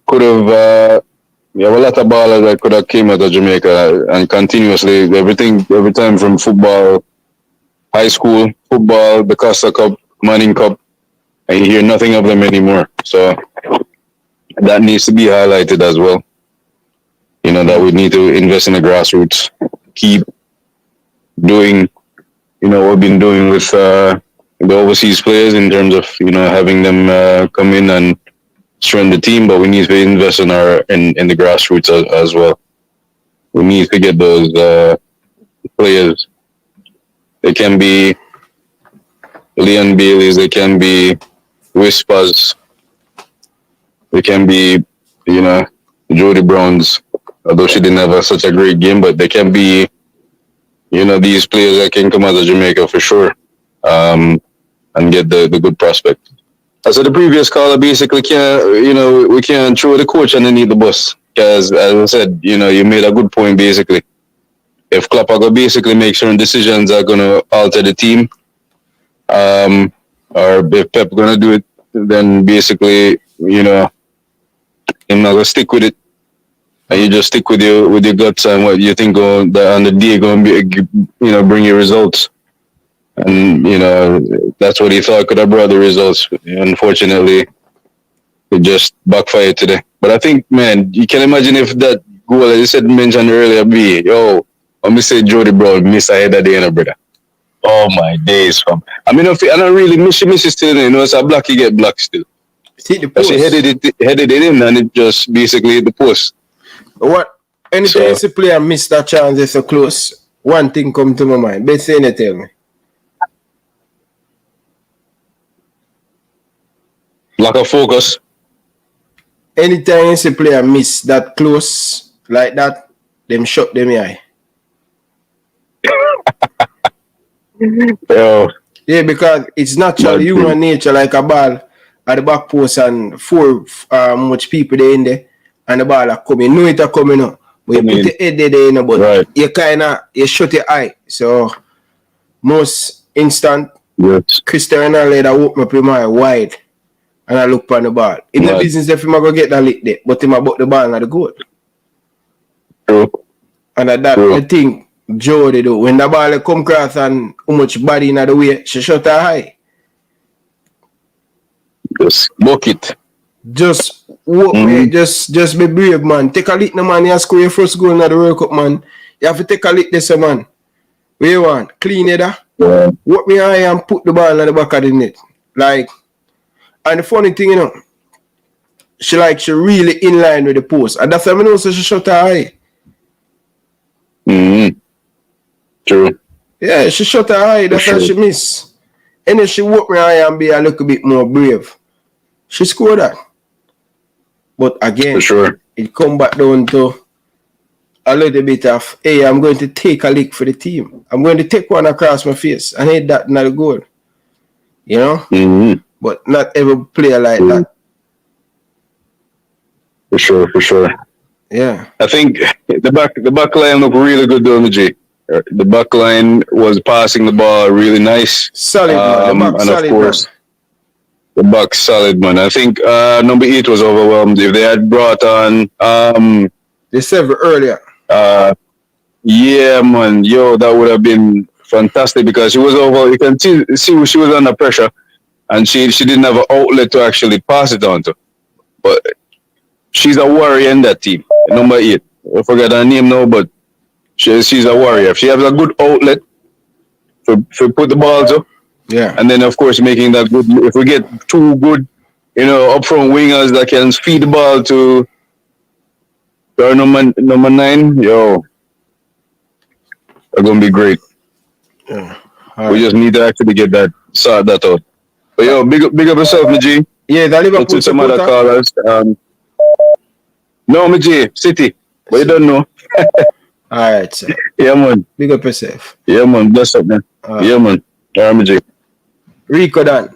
could have. We have a lot of ballers that could have came out of Jamaica and continuously every time from football, high school, football, the Costa Cup, Manning Cup, and you hear nothing of them anymore. So that needs to be highlighted as well. That we need to invest in the grassroots, keep doing, what we've been doing with the overseas players in terms of, having them come in and strengthen the team, but we need to invest in the grassroots as well. We need to get those players. They can be Leon Baileys, they can be Whispers, they can be, Jody Browns, although she didn't have such a great game, but they can be, these players that can come out of Jamaica for sure, and get the good prospect. As the previous caller, basically we can't throw the coach underneath the bus, because as I said, you made a good point. Basically, if Klopp are going to basically make certain decisions that are going to alter the team, or if Pep going to do it, then basically I'm not going to stick with it, and you just stick with your guts and what you think on the day going to be, bring you results. And, that's what he thought could have brought the results. Unfortunately, it just backfired today. But I think, man, you can imagine if that goal, as you said, mentioned earlier, let me say Jody Brown miss ahead of the end, brother. Oh, my days, fam. I don't really miss it still, it's a block, you get blocked still. See the post. She headed it in, and it just basically hit the post. Anytime the player miss that chance, it's so close. One thing come to my mind. Best thing you tell me. Lack of focus. Anytime you see player miss that close like that, them shut them eye. Yeah, because it's natural human nature, like a ball at the back post and four much people there in there, and the ball are coming. You know it are coming up, but you put your head there, but you shut your eye. So most instant, Cristiano Ronaldo open up my eye wide. And I look on the ball. In the business, if I'm going to get that lick there, but him about the ball and the goal. True. And that I think Jody do. When the ball come across and how much body in the way, she shut her high. Just book it. Just walk just be brave, man. Take a lick, no man. You score your first goal in the World Cup, man. You have to take a lick this, man. Where you want? Clean it up. Walk me high and put the ball in the back of the net. Like, and the funny thing, she really in line with the post. And that's how I know so she shot her eye. True. Yeah, she shot her eye. That's how she miss. And if she walk me eye and be a little bit more brave, she scored that. But again, for sure, it come back down to a little bit of, hey, I'm going to take a lick for the team. I'm going to take one across my face and hit that not a goal. But not every player like that. For sure. Yeah. I think the back line looked really good though, G. The back line was passing the ball really nice. Solid, man. The back And solid, of course, man. the back solid, man. I think number 8 was overwhelmed. If they had brought on the 7 earlier. Yeah, man. Yo, that would have been fantastic because she was over. You can see she was under pressure, and she didn't have an outlet to actually pass it on to. But she's a warrior in that team. Number 8. I forgot her name now, but she's a warrior. If she has a good outlet for put the ball to, yeah. And then of course making that good. If we get 2 good, upfront wingers that can feed the ball to our number 9, yo, they're gonna be great. Yeah. We just need to actually get sort that out. But yo, big up yourself, G. Yeah, the Liverpool some other callers. No, G, City. But you don't know. Alright, sir. Yeah, man. Big up yourself. Yeah, man. Bless up, man. Yeah, man. Alright, G. Rico Dan.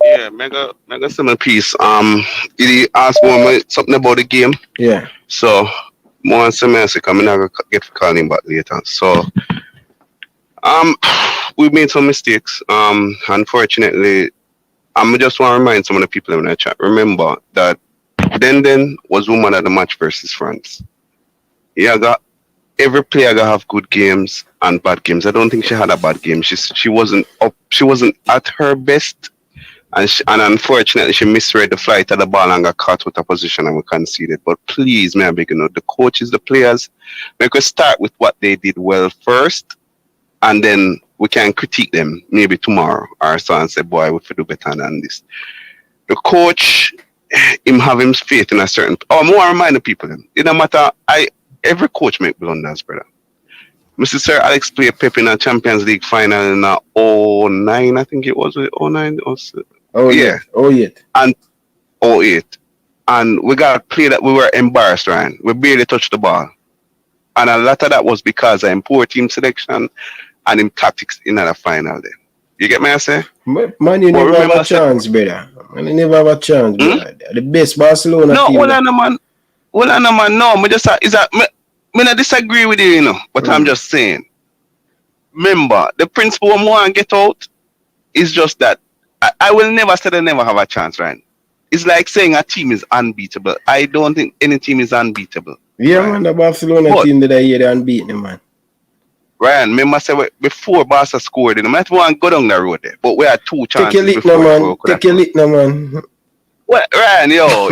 Yeah, mega similar piece. He asked more something about the game. Yeah. So more semester coming, I get to call him back later. So we made some mistakes. Unfortunately, I just want to remind some of the people in the chat. Remember that Den was woman of the match versus France. Every player got have good games and bad games. I don't think she had a bad game. She wasn't at her best, and unfortunately she misread the flight of the ball and got caught with a position and we conceded. But please, may I beg you, the coaches, the players, make us start with what they did well first, and then we can critique them maybe tomorrow or so and say, boy, we could do better than this. The coach, him have him faith in a certain. More remind the people. It don't matter. Every coach make blunders, brother. Mr. Sir Alex played Pep in a Champions League final in 09, I think it was 09 or so. Oh yeah. 08. And 08. And we got played that we were embarrassed, Ryan. We barely touched the ball. And a lot of that was because of poor team selection and in tactics in the final there. You get me, I say? Man, you never have a chance, brother. Man, you never have a chance, brother. The best Barcelona no, team. Hold on, man. No, me just me not disagree with you, but I'm just saying. Remember, the principle I want to get out is just that I will never say they never have a chance, right? It's like saying a team is unbeatable. I don't think any team is unbeatable. Yeah, right? Man, the Barcelona team that I hear they unbeaten, man. Ryan, remember say before Barca scored, I might want to go down the road there, but we had 2 chances. Take your lick now, man. Take your lick now, man. Well, Ryan, you're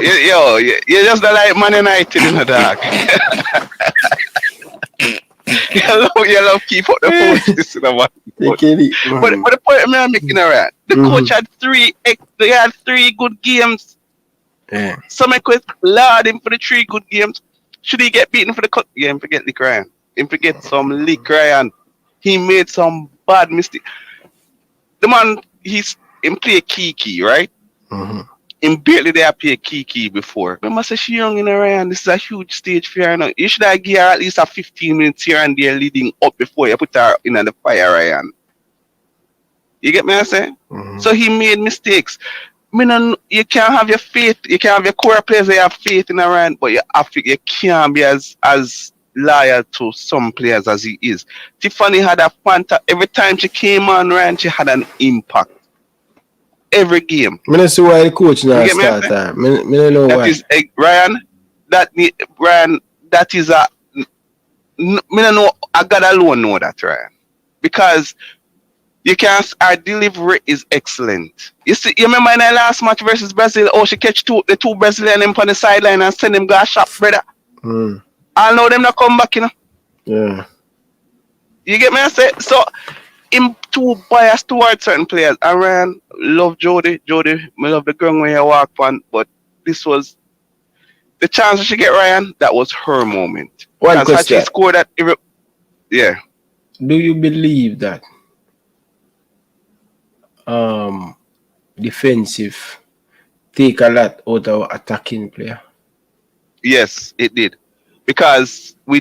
just like Man United in the dark. you love keep up the post. But the point I'm making around, the coach had 3 good games. Yeah. So I could laud him for the 3 good games. Should he get beaten for the cut? Yeah, him forget lick Ryan. Him forget some lick Ryan. He made some bad mistake. The man, him play Kiki, right? Mm-hmm. In barely they have played Kiki before. Remember, say she young in Ryan. This is a huge stage for her now. You should have give her at least a 15 minutes here and there leading up before you put her in the fire, Ryan. You get me, I say? Mm-hmm. So he made mistakes. You can't have your faith. You can't have your core players that have faith in Ryan, but you can't be as loyal to some players as he is. Tiffany had a fantastic. Every time she came on, Ryan, she had an impact. Every game. I don't see why the coach now start time. I don't know that why. Is, Ryan, that is a. I don't know. I God alone know that, Ryan, because you can't. Our delivery is excellent. You remember in the last match versus Brazil? Oh, she catch the 2 Brazilian them on the sideline and send them go a shop, brother. I know them not come back, Yeah. You get me? I say so. Him too biased towards certain players. I Ryan love Jody. Me love the ground where you walk on, but this was the chance she get, Ryan. That was her moment. One question. She scored that. Yeah. Do you believe that defensive take a lot out of attacking player? Yes, it did, because we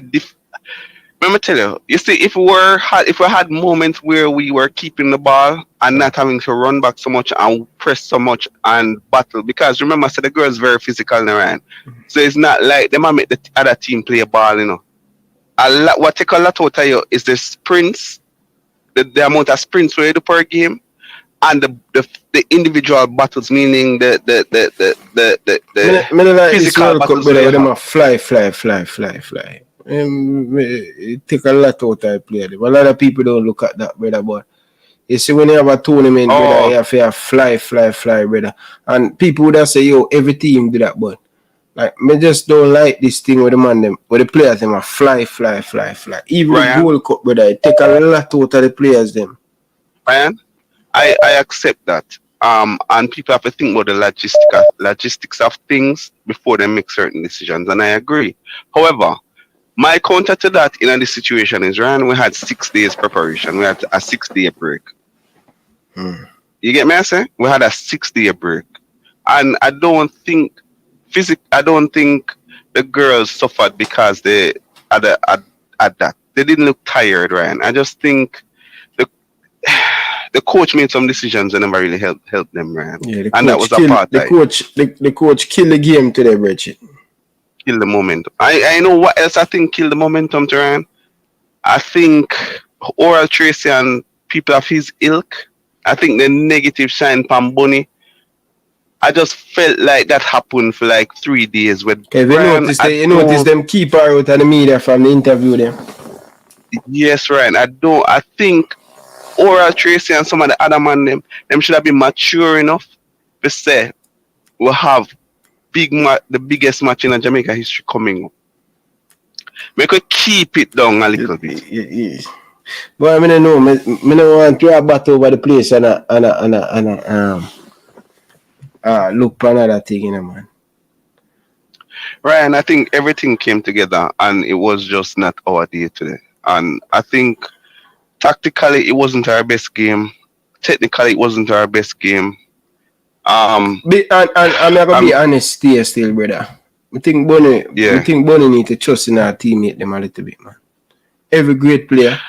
let me tell you. You see, if we had moments where we were keeping the ball and not having to run back so much and press so much and battle, because remember, so the girls very physical now, right? So it's not like they might make the other team play a ball, you know. What take a lot out of you is the sprints, the amount of sprints we do per game, and the individual battles, meaning the physical battles. Them fly. It take a lot out of play. A lot of people don't look at that, brother. But you see, when you have a tournament, brother, you have to fly, brother. And people would have say, yo, every team do that, but like, me just don't like this thing with the man them, with the players them are fly. Even the Gold Cup, brother, it take a lot out of the players them. Ryan, I accept that. And people have to think about the logistics of things before they make certain decisions, and I agree. However, my counter to that in this situation is, Ryan, we had 6 days preparation. We had a 6-day break. You get me? I say we had a 6-day break, and I don't think the girls suffered because they at that. They didn't look tired, Ryan. I just think the coach made some decisions and never really helped them, Ryan. Yeah, and that was a part. The coach killed the game today, Bridget. Kill the momentum. I know what else I think killed the momentum, Ryan. I think Oral Tracy and people of his ilk, I think the negative shine Pam Bunny. I just felt like that happened for like 3 days with Brian. You notice them keep her out of the media from the interview them. Yes, Ryan. I think Oral Tracy and some of the other man them should have been mature enough to say we'll have the biggest match in Jamaica history coming up. We could keep it down a little bit. Yeah. But I don't know. I don't want to have battle over the place and look for another thing, man. Ryan, I think everything came together and it was just not our day today. And I think tactically it wasn't our best game. Technically it wasn't our best game. I'm gonna be honest here still, brother. I think Bonnie need to trust in our teammate them a little bit, man. Every great player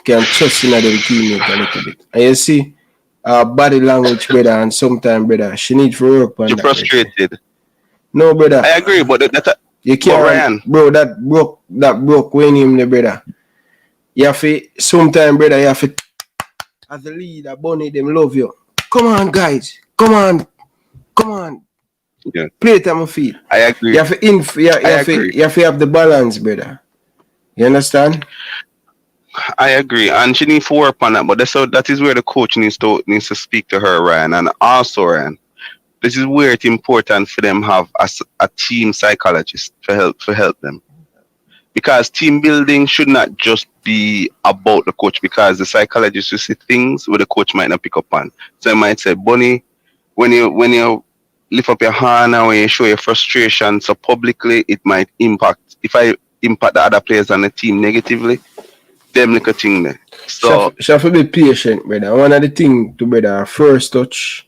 can trust in their teammate a little bit. And you see body language, brother, and sometimes, brother, she needs to work on that. You're frustrated. Brother. No, brother. I agree, but you can't, bro. That broke when him, the brother. You have to sometimes, brother. You have to, as a leader, Bonnie, them love you. Come on, guys. Come on. Yeah. Play it at my feet. I agree. You have to have the balance, brother. You understand? I agree, and she needs to work on that. But that is where the coach needs to speak to her, Ryan, and also, Ryan, this is where it's important for them have a team psychologist to help them, because team building should not just be about the coach, because the psychologist will see things where the coach might not pick up on. So I might say, Bunny, when you lift up your hand and when you show your frustration so publicly, it might impact. If I impact the other players on the team negatively, them little thing there. So she have to be patient, brother. One of the things to brother, first touch,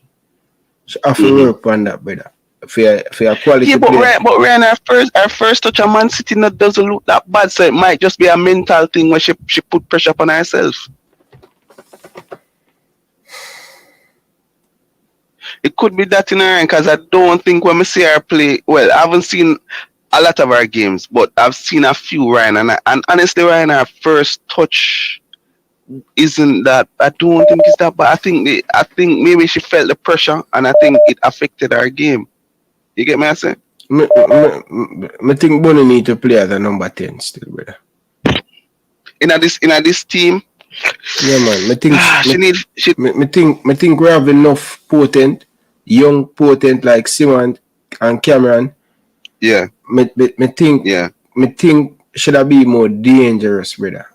she have to work on that, brother. For your quality. Yeah, but Ryan, our first touch of Man City not doesn't look that bad, so it might just be a mental thing where she put pressure upon herself. It could be that in her, because I don't think when we see her play, well, I haven't seen a lot of our games, but I've seen a few, Ryan, and honestly, Ryan, our first touch isn't that. I don't think it's that bad. I think maybe she felt the pressure, and I think it affected our game. You get me? I say. I think Bonnie need to play as a number 10 still, brother. In this team. Yeah, man. I think we have enough young potent like Simon and Cameron. Yeah. I think should have been more dangerous, brother.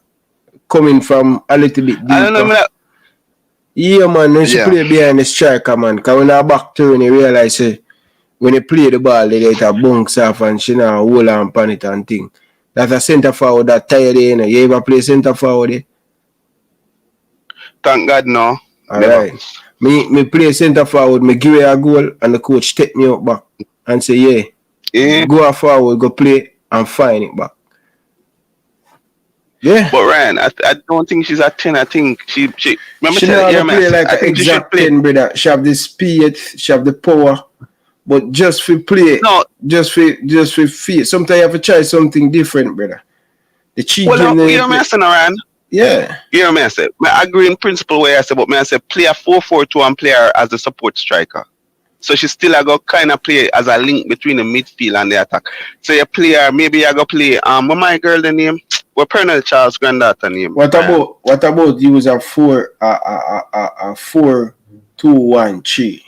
Coming from a little bit deeper. I don't know. Yeah, man. When she play behind the striker, man. Because when I back turn, you realize when you play the ball, they get a bounce off and she now hold on pan it and thing. That's a centre forward that tired, you know. You ever play centre forward? Thank God, no. Alright. Me play centre forward, me give you a goal, and the coach take me up back and say, go forward, go play and find it back. Yeah. But Ryan, I don't think she's a 10. I think she remember She tell not you, gonna play like an exact 10, brother. She have the speed, she have the power. But just for play, just for feel. Sometimes you have to try something different, brother. The cheat game. You know what I'm saying, Ryan? Yeah. You know what I say? I agree in principle where I say, but I say play a 4-4-2 and play her as a support striker. So she still a go kind of play as a link between the midfield and the attack. So you play her, maybe I go play what my girl the name? What Pernell Charles' granddaughter name? What about you was a 4-2-1-3?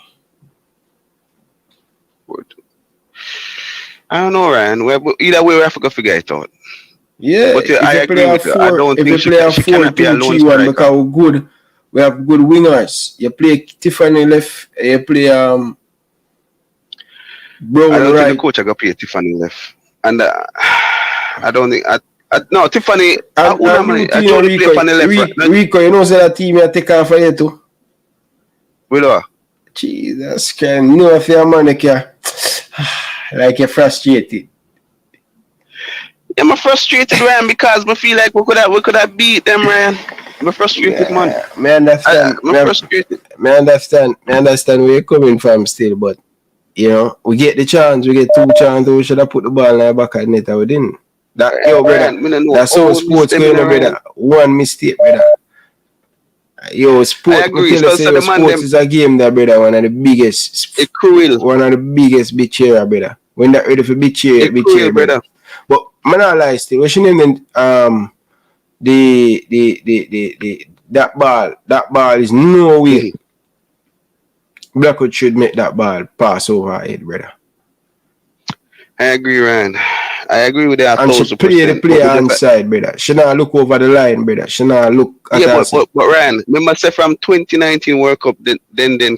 I don't know, Ryan. Either way we have to go figure it out. Yeah, but I agree with you. I don't think she cannot be a lone striker. Because we're good. We have good wingers. You play Tiffany left. You play Brown I don't right. think the coach are gonna play Tiffany left, and I don't think. No, Tiffany. I told him play Tiffany left. Rico, you know, say that team you take off for you too. Willow. Jesus Christ, no, if you're a man, like you're frustrated. Yeah, I'm frustrated, Ryan, because I feel like we could have beat them, Ryan. I'm frustrated, man. I understand. I'm frustrated. I understand where you're coming from still, but you know, we get the chance, we get 2 chances, we should have put the ball in the back of the net, we didn't. That's how sports going, brother. One mistake, brother. Yo, sports, sports is a game that, brother, one of the biggest. It's cruel. One of the biggest big cheer, brother. When they're ready for big cheer, brother. But man, I lie still. What's your name? That ball is no way. Blackwood should make that ball pass over her head, brother. I agree, Ryan. I agree with that. And she play the player inside, brother. She not look over the line, brother. She not look at but Ryan, remember say from 2019 World Cup, then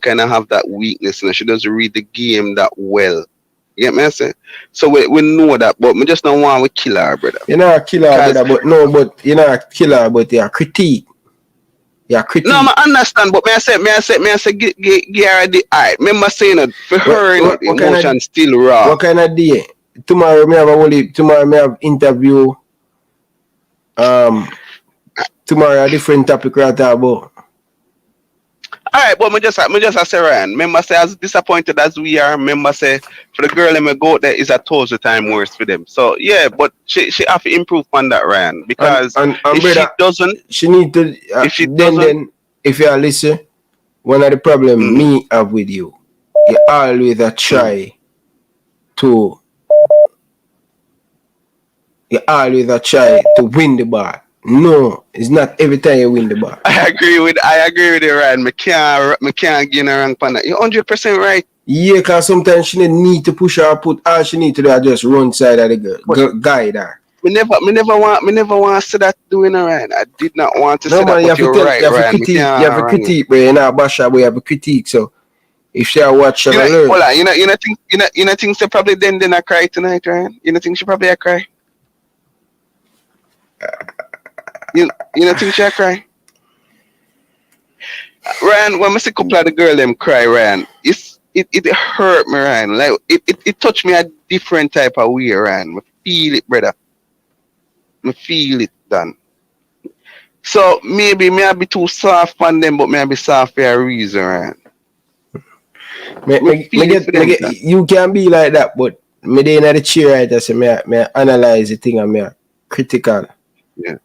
kind of have that weakness, and she doesn't read the game that well. You get me? I say? So we know that, but we just don't want to kill her, brother. You're not a killer, brother, but you're not a killer, but you're a critique. Yeah, critique. No, I understand, but may I say, get her the eye. Remember saying that for her, emotion still raw. What kind of day? Tomorrow, me have interview. Tomorrow a different topic right about. Alright, but me just say, Ryan, remember say as disappointed as we are, remember say for the girl them go there is 1,000 times worse for them. So yeah, but she have to improve on that, Ryan, because if brother, she doesn't, she need to. If she then if you listen, one of the problems me have with you always try to. You always try to win the ball. No, it's not every time you win the ball. I agree with you, Ryan. I can't get her wrong on that. You're 100% right. Yeah, because sometimes she need to push her, put all she need to do is just run side of the girl, guide her. Me never want to see that doing her, Ryan. I did not want to see that, but you're right, Ryan. You have a critique, bro. You're not bash her, but you have a critique. So if she watch her, learn. Hold on, you know think she probably then I cry tonight, Ryan? You know think she probably a cry? You know think she a cry? Ryan, when I see a couple of the girl them cry, Ryan, it hurt me, Ryan. Like it touched me a different type of way, Ryan. I feel it, brother. I feel it, Dan. So maybe me I be too soft on them, but me I be soft for a reason, Ryan. You can be like that, but me dey in the chair right there, so me analyze the thing and me critical. Yeah.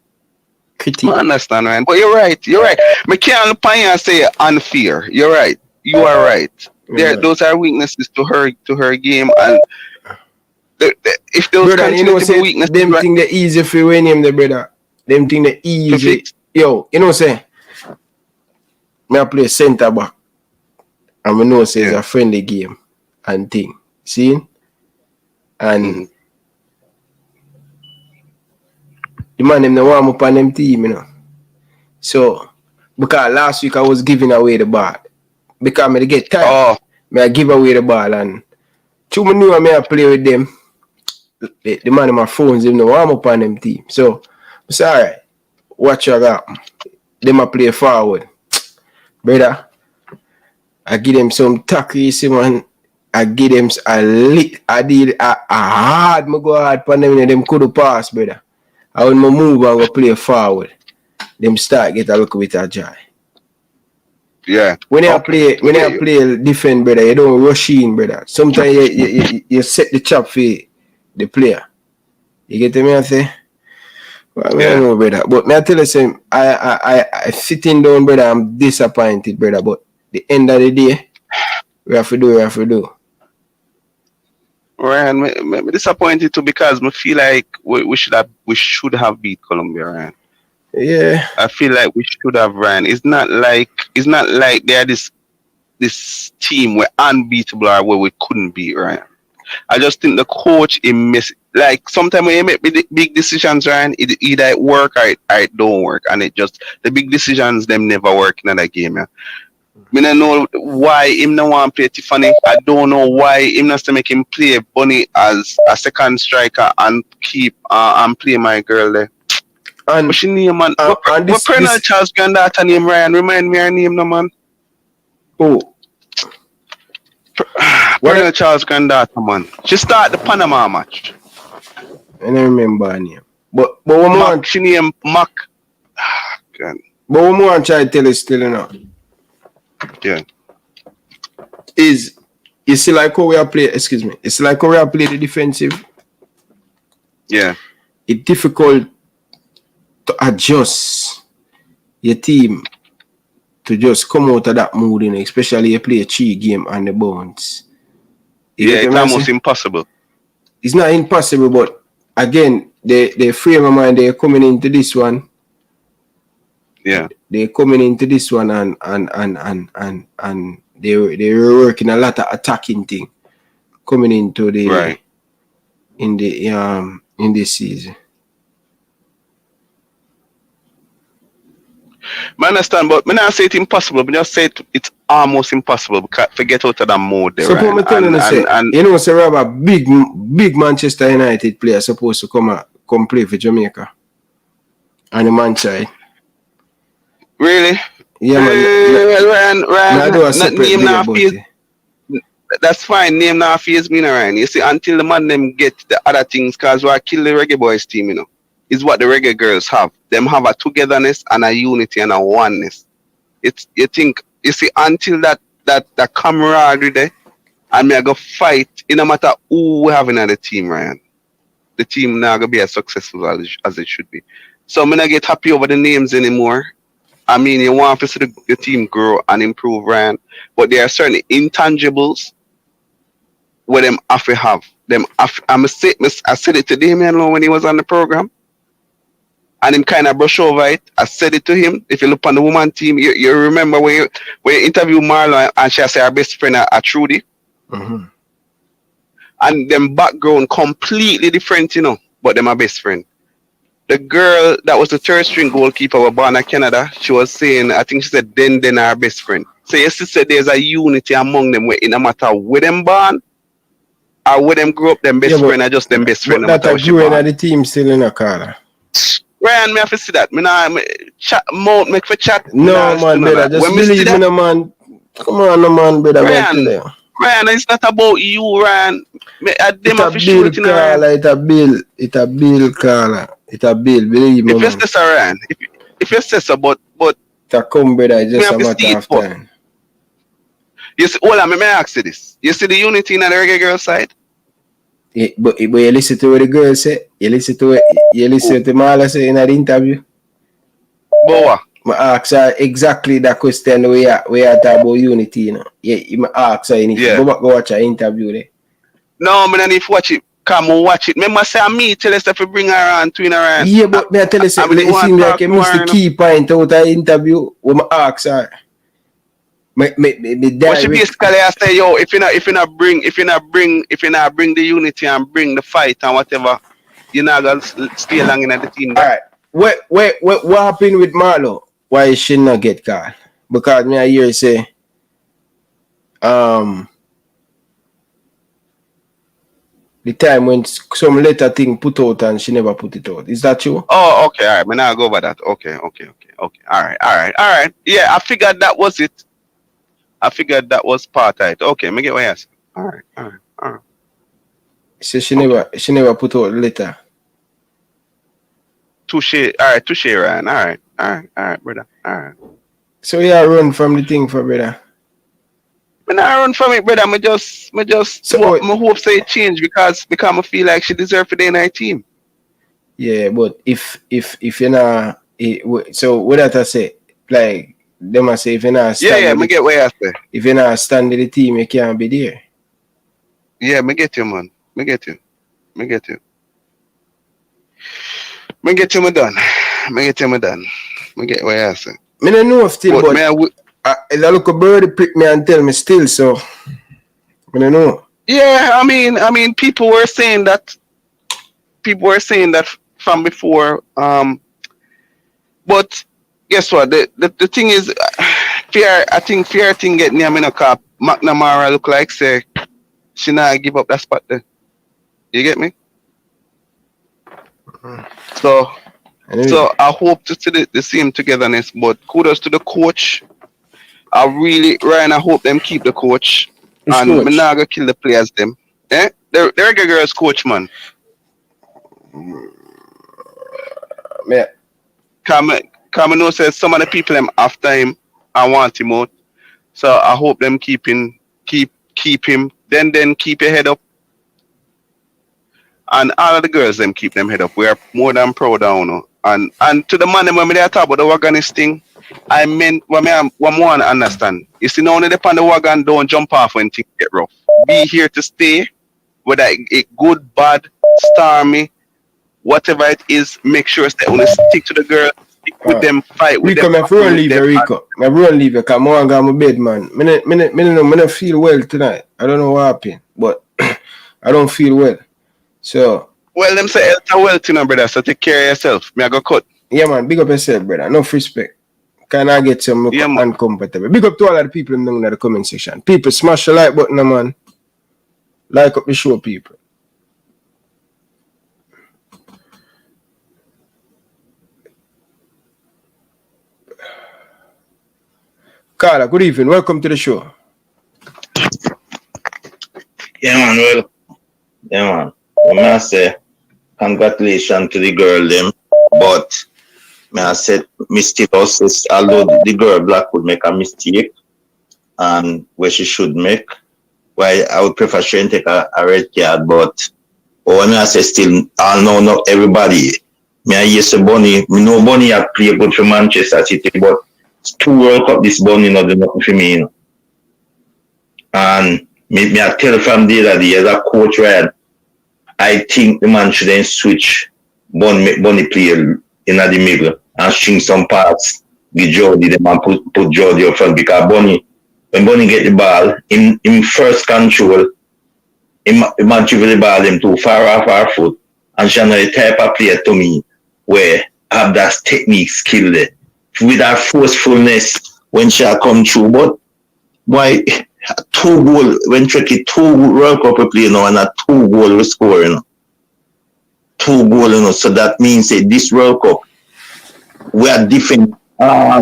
Critique. I understand, Ryan. But you're right. Me can't look upon you and say unfair. You're right. You are right. Those are weaknesses to her game, and if those brother, continue to be weaknesses, them think they easy for win him, the brother. Them think they easy. Yo, you know say me I play center back. And we know say it's a friendly game and thing. See? And the man them the warm up on them team, you know. So because last week I was giving away the ball. Because me get tired. I give away the ball, and two me knew I play with them. The man in my phones them the warm up on them team. So I say, alright, watch your gap. Them I play forward. Brother, I give them some tackle, man. I give them a lick. I did a hard. I go hard for them. Them could pass, brother. And when I move and go play forward, them start get a little bit of joy. Yeah. When I play defend, brother, you don't rush in, brother. Sometimes you set the trap for the player. You get me? I say, well, I know, brother. But me I tell you something, I sitting down, brother, I'm disappointed, brother. But the end of the day, we have to do. Ryan, I'm disappointed too because I feel like we should have beat Colombia, Ryan. Yeah. I feel like we should have, Ryan. It's not like they're this team were unbeatable or where we couldn't beat, Ryan. I just think the coach like sometimes when you make big decisions, Ryan, either it work or it don't work, and it just the big decisions them never work in that game. Yeah. I don't know why him no want to play Tiffany. I don't know why him not to make him play Bunny as a second striker and keep and play my girl there. And what's your name, man? What Colonel Charles' granddaughter name, Ryan? Remind me her name, no man. Who? Colonel Charles' granddaughter, man. She started the Panama match. I don't remember her name. But one more. She named Mac. God. But one more, I'm trying to tell you still enough. Yeah. Is you see like how we are play, excuse me, it's like how we are play the defensive. Yeah. It's difficult to adjust your team to just come out of that mood, especially you play a 3 game on the bounce. It's almost impossible. It's not impossible, but again, the frame of mind they're coming into this one. Yeah. They're coming into this one and they were working a lot of attacking thing coming into the in this season. I understand, but I not say it's impossible, but just say it's almost impossible because forget out of that mode there. So I'm telling you, you know, so we have a big Manchester United player supposed to come play for Jamaica. And the man side. Really? Yeah, man. Ryan, that's fine. Name now fears me, Ryan. You see, until the man them get the other things, cause we kill the Reggae Boyz team, you know, is what the Reggae girls have. Them have a togetherness and a unity and a oneness. It's you see, until that camaraderie there, and me I go fight. It no matter who we have in the team, Ryan. The team now gonna be as successful as it should be. So I'm not get happy over the names anymore. I mean, you want to see the team grow and improve, Ryan, but there are certain intangibles where them have to have. I said it to Damien when he was on the program, and him kind of brush over it. I said it to him. If you look on the woman team, you remember when you interview Marlon and she said her best friend are Trudy, and them background completely different, you know, but them are best friend. The girl that was the third string goalkeeper was born in Canada. She was saying, I think she said, then our best friend. So your sister, there's a unity among them where it no matter where them born or where them grew up, them best friend are just them best friend. But that growing at the team still in a car. Ryan, me have to see that. Chat mouth make for chat. No man, brother, just believe me, no man. Come on, no man, brother. Ryan, it's not about you, Ryan. It's a bill, Carla. It's a bill, believe me. If you say so, Ryan, if you say so, but to come, brother, it's just a matter of time. You see, hold on, may I ask you this? You see the unity in the Reggae girl side? Yeah, but you listen to what the girl say. You listen to Marla say in the interview. Boa. I ask her exactly that question we are talking about unity, you know. Yeah, I ask her anything. Go back go watch her interview there. No, I don't need to watch it. Come on, watch it. Remember, say me tell us if you bring her on, twin her on. Yeah, but me I tell you, it seems like you missed the key point out of the interview when I ask her. But she basically I say, yo, if you not bring the unity and bring the fight and whatever, you're not gonna stay long in the team. All right. What happened with Marlo? Why she not get called? Because me I hear you say, the time when some letter thing put out and she never put it out. Is that true? Oh, okay, all right. Me now go over that. Okay. All right. Yeah, I figured that was it. I figured that was part of it. Okay, me get what you ask. All right. So she never put out the letter. Touche, Ryan. All right, brother. All right. So you run from the thing for brother. I run from it, brother. I hope say it change because I feel like she deserve to be in our team. Yeah, but if you're not, so what that I say? Like them I say if you're not stand. Yeah, me get what I say. If you're not standing the team, you can't be there. Yeah, me get you, man. Me get you, me done. Me get what I say. Me don't know still, but a little bird prick me and tell me still, so I don't know. Yeah, I mean, people were saying that from before. But guess what? The thing is, I think fear thing get near me no cop. McNamara look like say she not give up that spot there. You get me? So I hope to see the same togetherness. But kudos to the coach. Ryan, I hope them keep the coach. And I'm not gonna kill the players them. The Reggae Girls coach, man. Yeah. Come know says some of the people them after him I want him out. So I hope them keep him. Then keep your head up. And all of the girls them keep them head up. We are more than proud of you. And to the man when they talk about the wagonist thing, I meant what I want to understand. You see, now only depend on the wagon, don't jump off when things get rough. Be here to stay, whether it good, bad, stormy, whatever it is, make sure that only stick to the girl, stick with them, fight with them. Everyone leave you, Rico. Everyone leave you, come on, go to bed, man. I don't feel well tonight. I don't know what happened, but I don't feel well. So. Well, them say health and wealth, you know, brother, so take care of yourself. Me I go cut. Yeah, man, big up yourself, brother. Enough respect. Can I get some uncomfortable? Big up to all of the people in the comment section. People, smash the like button, man. Like up the show, people. Carla, good evening. Welcome to the show. Yeah, man. Well, yeah, man. I must say, congratulations to the girl, them. But I said, mistake also, although the girl Black would make a mistake, and where she should make, why I would prefer she take a red card. But when I say still, I know not everybody. I used to Bonnie, no Bonnie had played good for Manchester City, but 2 World Cup this Bonnie not do nothing for me, you know. And me I tell from the other day as a coach, right, I think the man shouldn't switch Bonnie play in the middle and string some parts, give Jordi them and put Jordi up front, because when Bonnie get the ball, in first control, he might dribble the ball them too far off our foot, and she know the type of player to me where have that technique skill there. With her forcefulness when she come through, but why 2 goal when tricky 2 World Cup we play now and a 2 goal we score, you know. 2 goal, you know. So that means that this World Cup we are different. A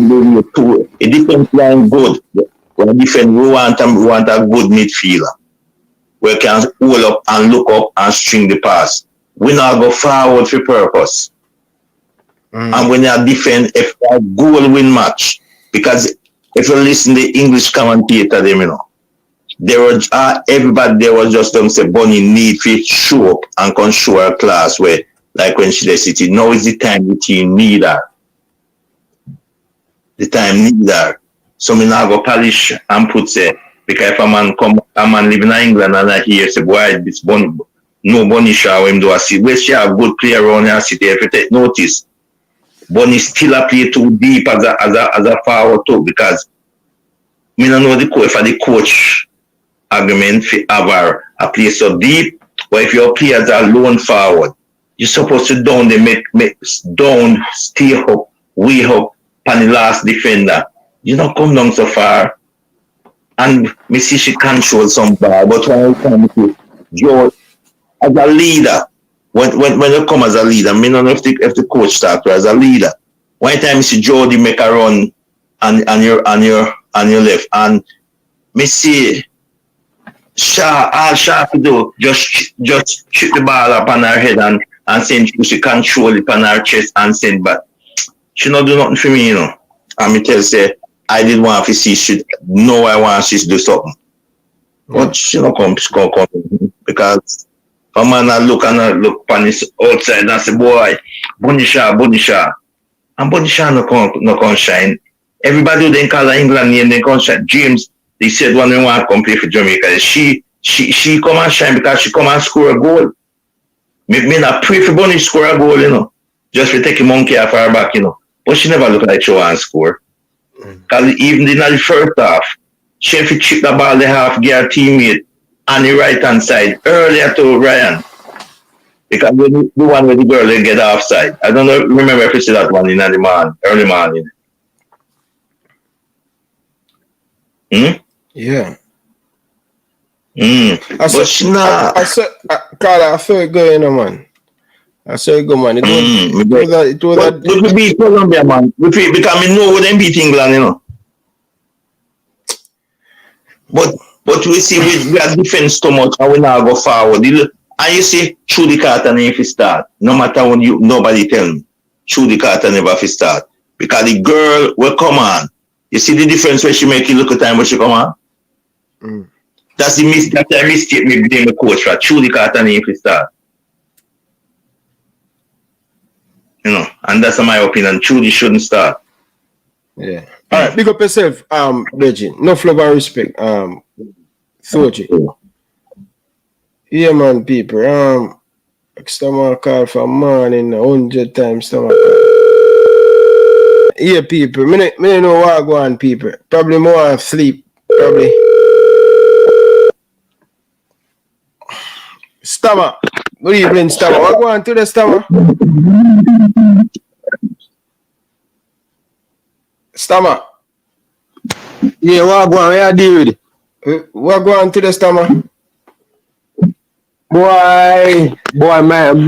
different line good. We're different. We want a good midfielder. We can hold up and look up and string the pass. We not go forward for purpose. And when you defend, if a goal win match, because if you listen to the English commentator, them, you know, there was everybody there was just them say Bonnie need to show up and can show her class where, like when she City. Now is the time the team need her. The time need her. So me now go polish and put say, because if a man live in England and I hear say, boy, this Bonnie, no Bonnie show him do a see. Where she have good player around her city, if you take notice. Bonnie still a play too deep as a forward too, because me don't know if the coach argument for have a play so deep, or if your players are lone forward, you're supposed to down stay up, way up on the last defender. You don't come down so far. And me see she control some ball, but when it comes to George as a leader. When you come as a leader, I don't know if the coach starts as a leader. One time you see Jordi make a run on your left, and me see all Shaw to do just shoot the ball up on her head and and saying she control it on her chest and saying, but she not do nothing for me, you know. And me tell her, say, I did want to see she know I want she to do something. But she not come because a man look on his outside and say, boy, Bunisha. And Bunisha no come shine. Everybody who then call her England name, they come shine. James, they said when they want to come play for Jamaica, she come and shine because she come and score a goal. Me not pray for Bunny score a goal, you know. Just to take a monkey off her back, you know. But she never look like she want to score. Because even in the first half, she have to chip the ball the half, get her teammate on the right hand side earlier to Ryan. Because the one with the girl they get offside. I don't know, remember if you see that one in the early morning. Yeah. But she not. I saw it good, you know, man. I saw it good, man. It was we beat Colombia, man. Because we know we didn't beat England, you know. But we see we are defense too much and we now go forward. And you see, through the Carter if you start. No matter when nobody tell me. Through the Carter never if you start. Because the girl will come on. You see the difference when she make you look at time when she come on? That's the mistake me blame the coach for. Through the Carter if you start. You know, and that's my opinion. Truly shouldn't start. Yeah. All right, big up yourself, Reggie. No love and respect, Soji. Yeah, man, people. Stomach call for morning 100 times stomach call. Yeah, people. Me know what I go on, people. Probably more sleep. Probably. Stomach. Good evening, Stomach. What go on to the Stomach? Stomach. Yeah, what go on? Where you deal with it? What go on to the Stomach? Boy, man,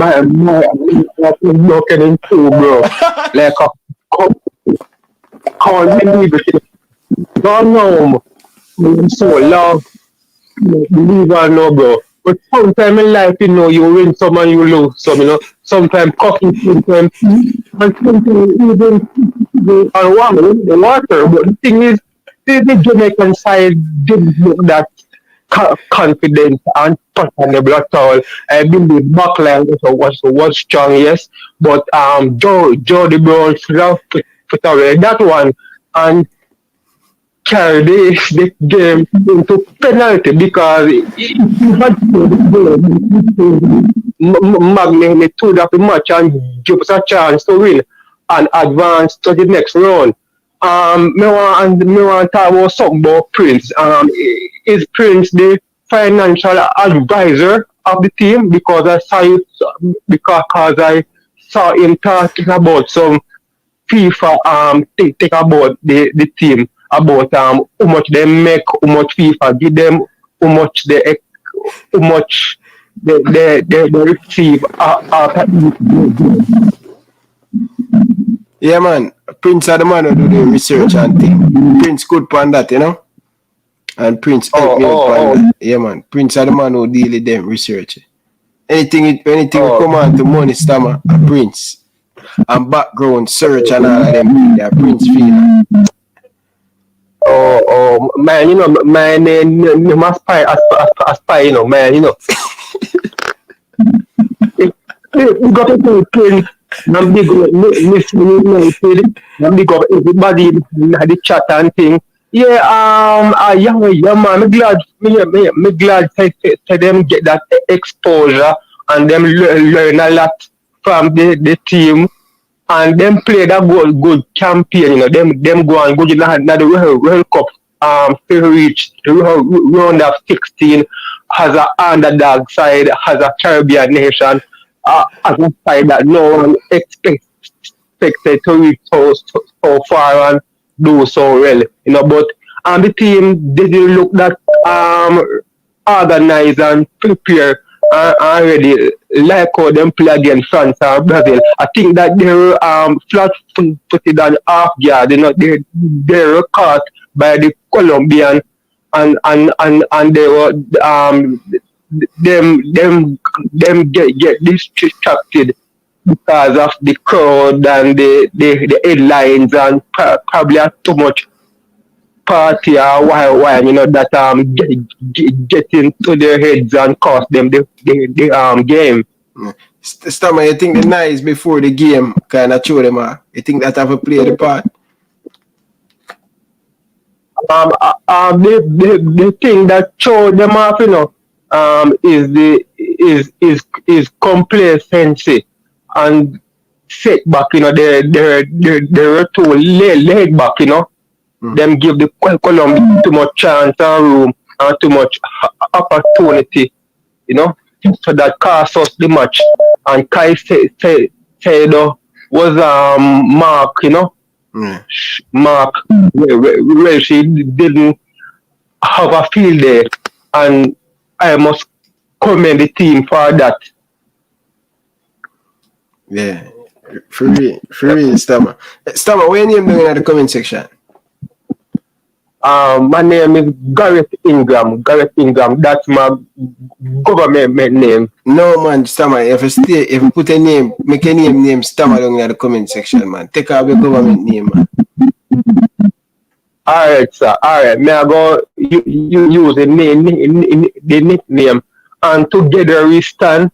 looking into, bro. Like can't believe it. Don't know. I'm so love. Believe or no, bro. But sometimes in life, you know, you win some and you lose some, you know. Sometimes coffee, sometimes and sometimes even the water. But the thing is, the Jamaican side didn't look that confident and personable at all. I believe backline was strong, yes. But Joe the Brown should have put away that one and carry the game into penalty because he had Magnet to the match and give us a chance to win and advance to the next round. Me want to talk about something about Prince. Is Prince the financial advisor of the team? Because I saw him talking about some FIFA think about the team, about how much they make, how much FIFA give them, how much they receive. Yeah, man. Prince are the man who do the research and thing. Prince good pan that, you know. And Prince help me out pan that. Yeah, man. Prince are the man who deal with them research. Anything come on to money stammer, a Prince. And background search and all of them, they're Prince feel. Man, you know, man, you must aspire, you know, man, you know. You got to do Prince. I'm big up everybody in the chat and thing. Yeah, yeah, man. I'm glad to them get that exposure and them learn a lot from the team and them play that good campaign. You know, them go and go to the World Cup to reach the round of 16 as an underdog side, as a Caribbean nation. As a side that no one expected to reach so far and do so well, you know. But the team didn't look that organized and prepared already, like how them play against France or Brazil. I think that they were flat-footed and half-guard. You know, they were caught by the Colombian and they were them get distracted because of the crowd and the headlines and probably have too much party or why that get into their heads and cost them the game. Stammer, you think the nights before the game kind of show them you think that have a play the part? The thing that show them off, is complacency and setback, they're too laid back, Them give the Colombia too much chance and room and too much opportunity, so that cost us the match. And Kai said was Mark, Mark, where she didn't have a field there, and I must commend the team for that. Yeah, for real, Stammer. Stammer, what your name doing in the comment section? My name is Gareth Ingram. That's my government name. No man, Stammer. If you put a name, make a name Stammer down in the comment section, man. Take out your government name, man. Alright, sir. Alright. May I go use the nickname, and together we stand,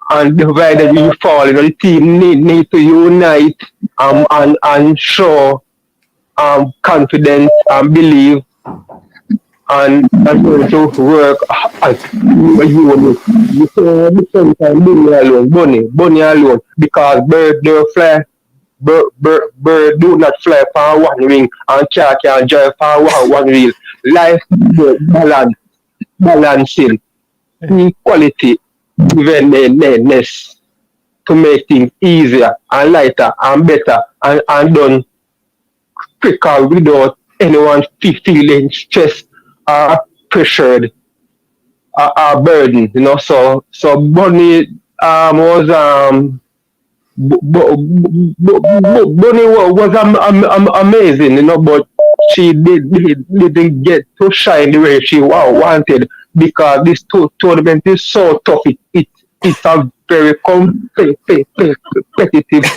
and divided we fall. The team need to unite and show confidence and believe and going to work as you say the same time bunny alone because bird do not fly for one wing and car can drive for one wheel. Life balancing equality, evenness to make things easier and lighter and better and done quicker without anyone feeling stressed or pressured or burdened, So Bunny was amazing, but she didn't get to shine the way she wanted because this tournament is so tough. It's a very competitive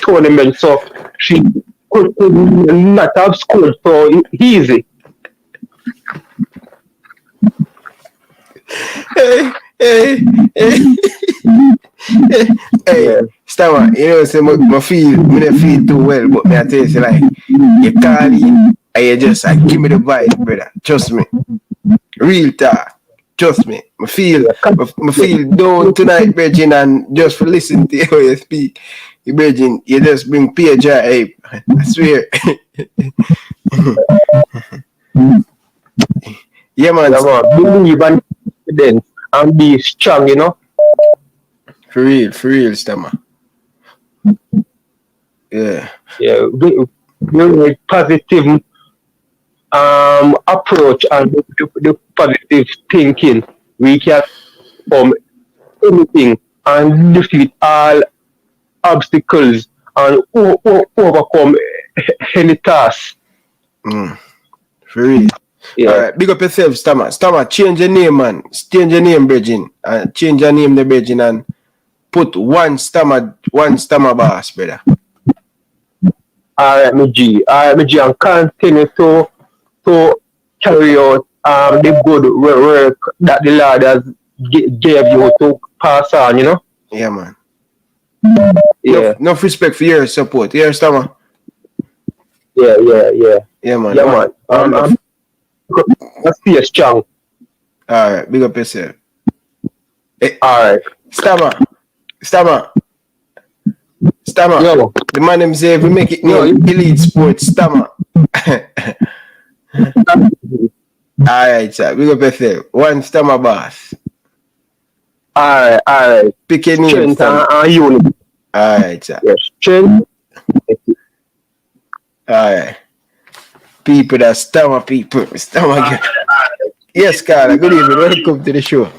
tournament, so she could not have scored so easy. Hey, Stammer, say I feel too well, but I tell you, like, you call in and you just give me the vibe, brother. Trust me. Real talk. Trust me. I feel down tonight, Virgin, and just for listening to how you speak, Virgin, you just bring pure joy. I swear. Yeah, man. Believe and confidence and be strong, For real, Stammer. Yeah. Yeah, very positive approach and the positive thinking. We can anything and defeat all obstacles and overcome any task. For real. Yeah. All right, big up yourself, Stammer. Stammer, change your name, man. Change your name, Virgin. Change your name, the Virgin, and put one stammer boss, brother. Alright, my G, and continue to carry out the good work that the Lord has gave you to pass on, Yeah, man. Yeah. Enough respect for your support. Yeah, Stammer. Yeah. Yeah, man. Yeah, man. Let's be strong. Alright, big up yourself. Hey, alright. Stammer. Yo. The man him say if we make it new Elite Sports Stammer. Alright, sir. Big up yourself. One Stammer boss. Alright. Pick a name. Strength and unity. Alright, sir. Yes, strength. Alright. People that Stammer people. Stammer. Yes, Carla. Good evening. Welcome to the show.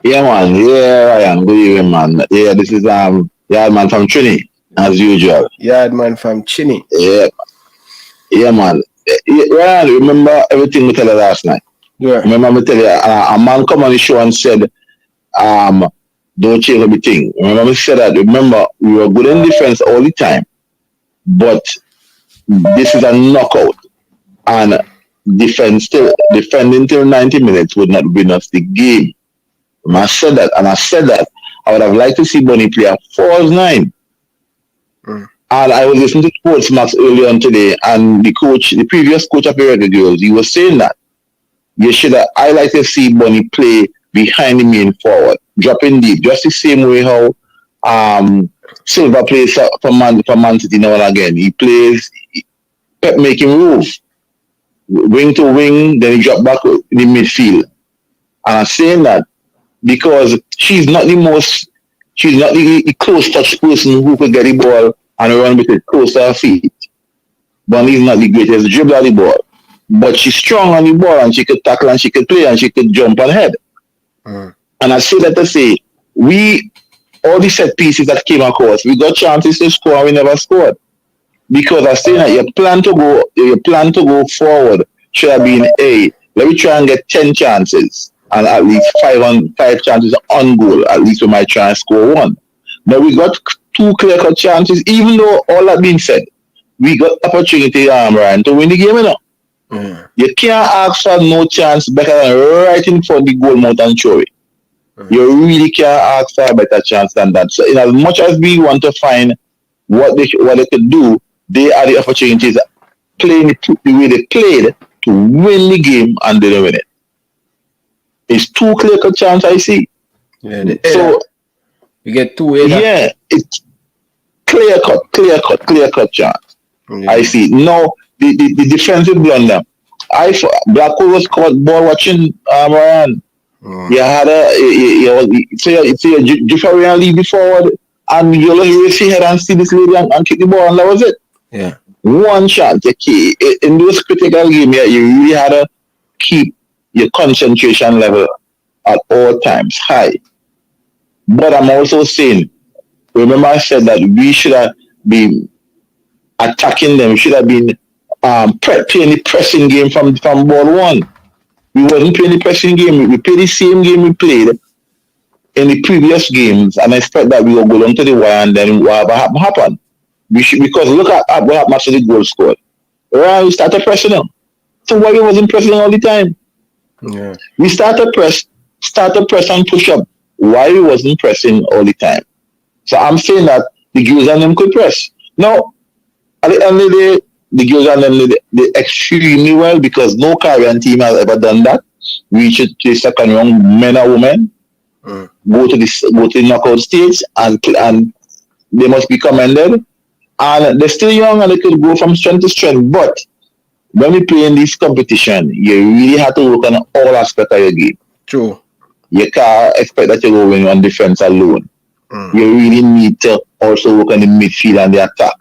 Yeah, man. Yeah, Ryan. Good evening, man. Yeah, this is Yardman from Trini, as usual. Yardman from Trini. Yeah, man. Ryan, remember everything we tell you last night? Yeah. Remember me tell you, a man come on the show and said, don't change everything. Remember me said that. Remember, we were good in defense all the time, but this is a knockout, and defending till 90 minutes would not win us the game. And I said that, I would have liked to see Bunny play a false 9. And I was listening to Sports Max earlier on today, and the previous coach of the Reggae Girlz, he was saying that I like to see Bunny play behind the main forward, dropping deep, just the same way how Silva plays for Man City now and again. He plays Pep making move, wing to wing, then he drop back in the midfield. And I'm saying that because she's not the close touch person who could get the ball and run with it close to her feet. Bunny's not the greatest dribbler of the ball, but she's strong on the ball and she could tackle and she could play and she could jump on head. And I say that to say, all the set pieces that came across, we got chances to score and we never scored. Because I say that your plan to go forward should have been, let me try and get 10 chances and at least 5 chances on goal. At least we might try and score 1. Now we got 2 clear-cut chances, even though all that being said, we got opportunity Ryan, to win the game, you know. You can't ask for no chance better than right in front of the goal mouth and throw it. You really can't ask for a better chance than that. So in as much as we want to find what they could do, they had the opportunities playing the way they played to win the game and they didn't win it. It's 2 clear-cut chances I see. Yeah, so you get 2 Yeah, it's clear-cut chance. I see. Now the defensive blunder. Blackwood was caught ball watching Ryan. You had Jeffrey leave the forward and you raise your head and see this lady and kick the ball and that was it. Yeah. One shot, in those critical games, you really had to keep your concentration level at all times high. But I'm also saying, remember I said that we should have been attacking them, we should have been playing the pressing game from ball 1. We wasn't playing the pressing game. We played the same game we played in the previous games, and I expect that we will go down to the wire and then whatever happen. Because look at what happened after the goal scored. Right, we started pressing them. So why we wasn't pressing all the time? Yeah. We started press and push up. Why we wasn't pressing all the time? So I'm saying that the Girlz and them could press. Now, at the end of the day, the Girlz and them did extremely well because no Caribbean team has ever done that. Reach it to the second round, men or women, go to the knockout stage, and they must be commended. And they're still young and they could go from strength to strength. But when we play in this competition, you really have to work on all aspects of your game. True. You can't expect that you're going on defense alone. You really need to also work on the midfield and the attack.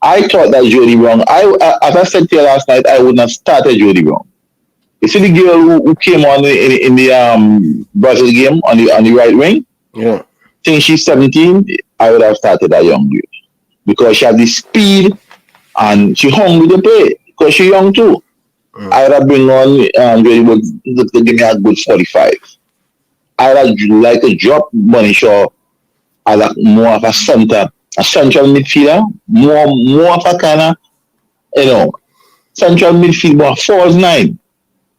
I thought that Jody Brown, as I said to you last night, I would not start Jody Brown. You see the girl who came on in the Brazil game on the right wing? Yeah. I think she's 17. I would have started that young girl. Because she had the speed and she hungry to play. Because she's young too. I would have bring on Jody Brown to give me a good 45. I would like to drop Bunny Shaw as more of a central midfielder, more of a kind of, central midfield, more false 9,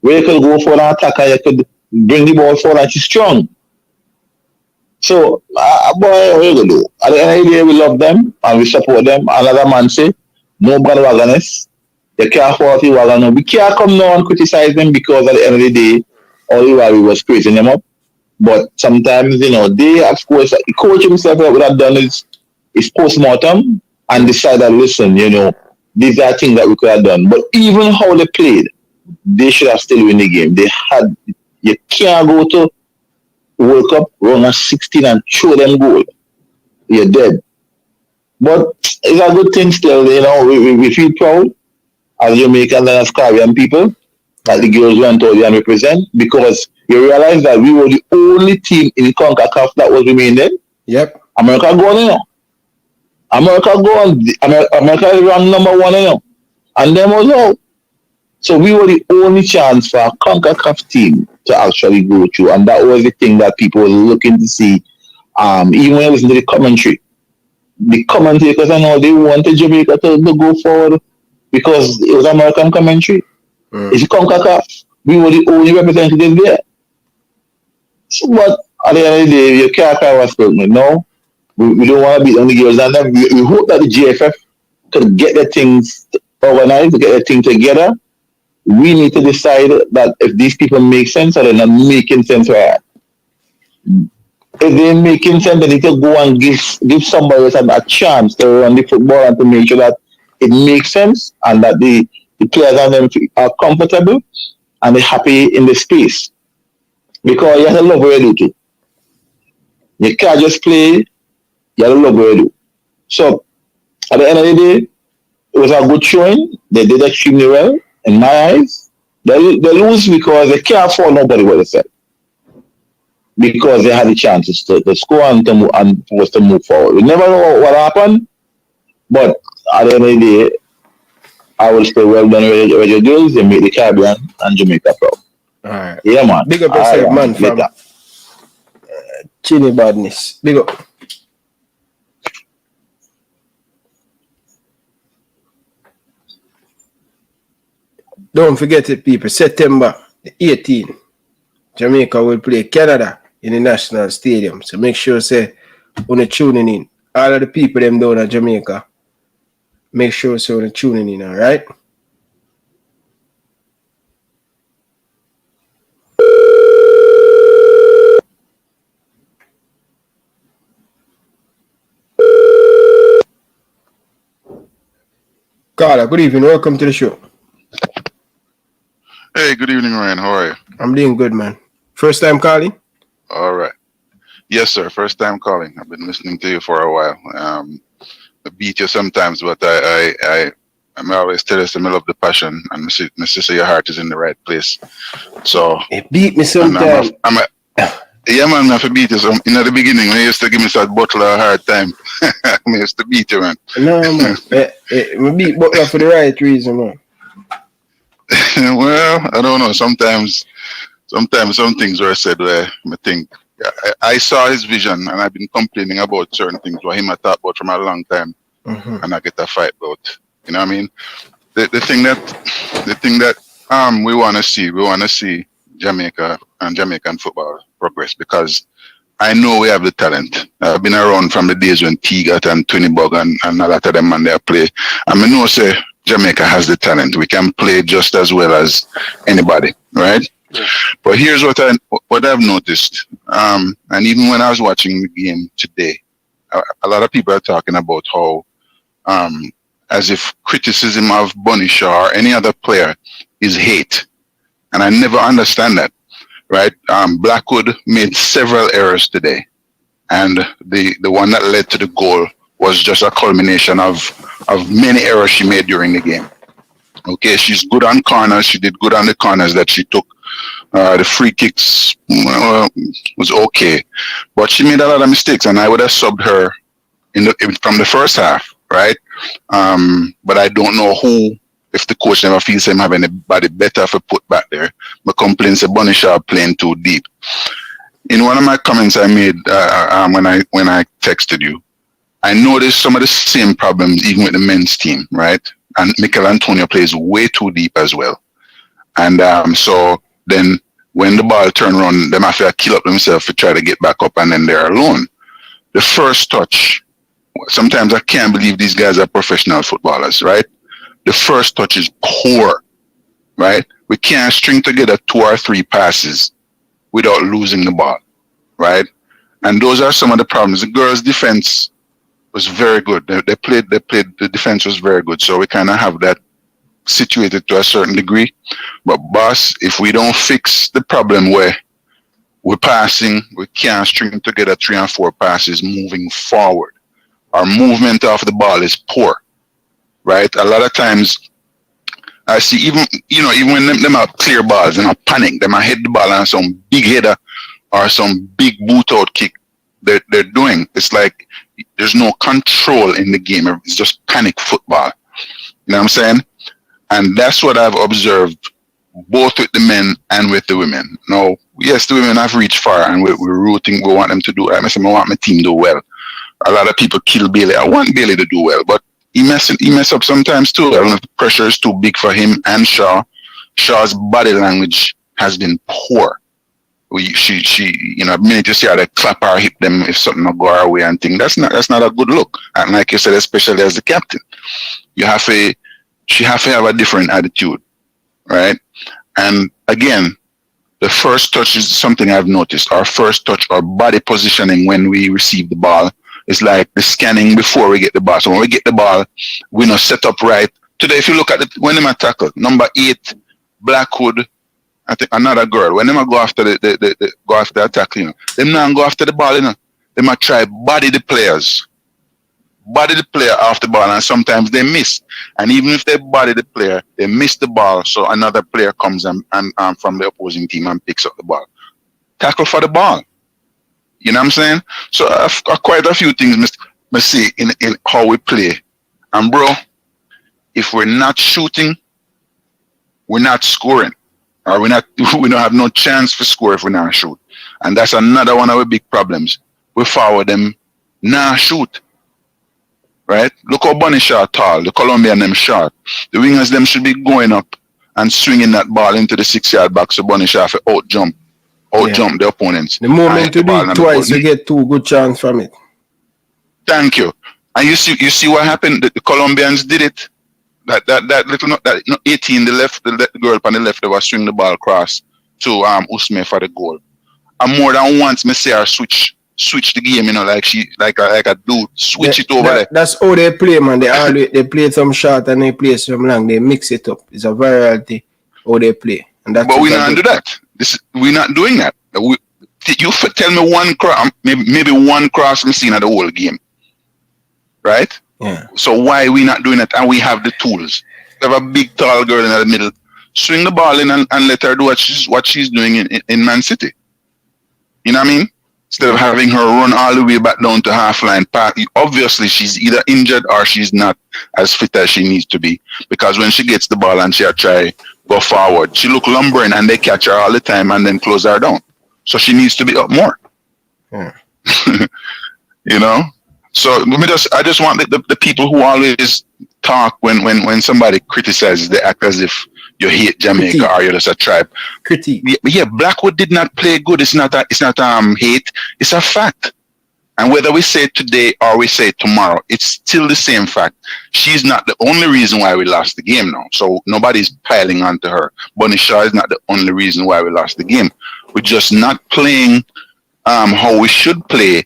where you could go for an attacker, you could bring the ball forward and she's strong. So, boy, what you gonna do? At the end of the day, we love them and we support them. Another man say, no bandwagoners. You can't afford the wagon. We can't come now and criticize them because at the end of the day, all the while we was praising them up. But sometimes, they, of course, the coach himself would have done his post-mortem and decided, listen, these are things that we could have done. But even how they played, they should have still won the game. You can't go to World Cup, run a 16 and throw them goal. You're dead. But it's a good thing still, we feel proud as Jamaican and as Caribbean people that the Girlz went out there and represent, because you realize that we were the only team in the CONCACAF that was remaining. Yep. America going, America is ranked number 1, and them was out. So we were the only chance for a CONCACAF team to actually go through, and that was the thing that people were looking to see. Even when I listened to the commentators and all, they wanted Jamaica to go forward because it was American commentary. It's CONCACAF. We were the only representatives there. So, but at the end of the day, you can't cry what's going on. No, we don't want to beat on the girls, and then we hope that the GFF could get their things organized, get their thing together. We need to decide that if these people make sense or they're not making sense, right? If they're making sense, they need to go and give somebody else a chance to run the football and to make sure that it makes sense and that the players and them are comfortable and they're happy in the space. Because you have to love what you do too. You can't just play, you have to love what you do. So, at the end of the day, it was a good showing. They did extremely well, in my eyes. They lose because they can't afford nobody what they said. Because they had the chances to score and was to move forward. We never know what happened, but at the end of the day, I will say well done with your Girlz. They make the Caribbean and Jamaica proud. Alright. Yeah, man. Big up yourself, man, from Chini Badness. Big up. Don't forget it, people. September the 18th, Jamaica will play Canada in the National Stadium. So make sure, say, when you're tuning in, all of the people them down in Jamaica, make sure so when you're tuning in, all right? Carla, good evening. Welcome to the show. Hey, good evening, Ryan. How are you? I'm doing good, man. First time calling? All right. Yes, sir. First time calling. I've been listening to you for a while. I beat you sometimes, but I'm always tell you I love the passion, and my sister, your heart is in the right place. So it beat me sometimes. Yeah, man, I have to beat you. So in the beginning, when you used to give me that Butler a hard time, I used to beat you, man. No, man. I beat Butler for the right reason, man. Well, I don't know. Sometimes some things were said where I think I saw his vision, and I've been complaining about certain things what him I thought about from a long time, and I get a fight about. You know what I mean? The thing that we want to see Jamaica and Jamaican football progress, because I know we have the talent. I've been around from the days when Teagat and Twinnibug and a lot of them man they play. I mean, know say Jamaica has the talent. We can play just as well as anybody, right? Yeah. But here's what I've noticed. And even when I was watching the game today, a lot of people are talking about how as if criticism of Bunny Shaw or any other player is hate. And I never understand that, right? Blackwood made several errors today. And the one that led to the goal was just a culmination of many errors she made during the game. Okay, she's good on corners. She did good on the corners that she took. The free kicks was okay. But she made a lot of mistakes, and I would have subbed her from the first half, right? But I don't know if the coach never feels him have anybody better for put back there. My complaint is Bunny Shaw playing too deep. In one of my comments I made when I texted you, I noticed some of the same problems even with the men's team, right? And Mikel Antonio plays way too deep as well. And so then when the ball turn around, they might have to kill up themselves to try to get back up, and then they're alone. The first touch, sometimes I can't believe these guys are professional footballers, right? The first touch is poor, right? We can't string together 2 or 3 passes without losing the ball, right? And those are some of the problems. The girls' defense was very good. They played, the defense was very good. So we kind of have that situated to a certain degree. But boss, if we don't fix the problem where we're passing, we can't string together 3 and 4 passes moving forward. Our movement off the ball is poor, right? A lot of times I see even when them are clear balls and I panic, they might hit the ball on some big header or some big boot out kick they're doing. It's like there's no control in the game. It's just panic football. You know what I'm saying? And that's what I've observed both with the men and with the women. Now, yes, the women have reached far and we're rooting, we want them to do it. I want my team to do well. A lot of people kill Bailey. I want Bailey to do well, but he mess up sometimes too. I don't know if the pressure is too big for him and Shaw. Shaw's body language has been poor. She the minute you see her, they clap her hip them if something not go our way and thing. That's not a good look. And like you said, especially as the captain, she have to have a different attitude, right? And again, the first touch is something I've noticed. Our first touch, our body positioning when we receive the ball is like the scanning before we get the ball. So when we get the ball, we know set up right. Today, if you look at when they tackle, number 8, Blackwood, I think another girl, when they go after the go after the attack, them not go after the ball, they might try body the players. Body the player off the ball, and sometimes they miss. And even if they body the player, they miss the ball, so another player comes and from the opposing team and picks up the ball. Tackle for the ball. You know what I'm saying? So quite a few things I see in how we play. And bro, if we're not shooting, we're not scoring. Or we don't have no chance to score if we not shoot. And that's another one of our big problems. We forward them, nah shoot. Right? Look how Bunny shot tall, the Colombian them short. The wingers them should be going up and swinging that ball into the 6-yard box so Bunny shot out jump the opponents. The moment you do it twice, you get 2 good chances from it. Thank you. And you see what happened? The Colombians did it. That little 18, the girl on the left, they was swing the ball across to Usme for the goal. And more than once, me see her switch the game, like a dude, switch it over there. That's how they play, man. They play some short and they play some long. They mix it up. It's a variety how they play. And that's but we not do that. We're not doing that. You tell me one cross, maybe one cross I'm seeing at the whole game, right? Yeah. So why are we not doing it? And we have the tools. We have a big tall girl in the middle. Swing the ball in and let her do what she's doing in Man City. You know what I mean? Instead of having her run all the way back down to half line. Obviously, she's either injured or she's not as fit as she needs to be. Because when she gets the ball and she try go forward, she look lumbering and they catch her all the time and then close her down. So she needs to be up more. Yeah. You know? So I just want the people who always talk when somebody criticizes, they act as if you hate Jamaica or you're just a tribe. Critique. Yeah, Blackwood did not play good. It's not hate. It's a fact. And whether we say it today or we say it tomorrow, it's still the same fact. She's not the only reason why we lost the game now. So nobody's piling onto her. Bunny Shaw is not the only reason why we lost the game. We're just not playing how we should play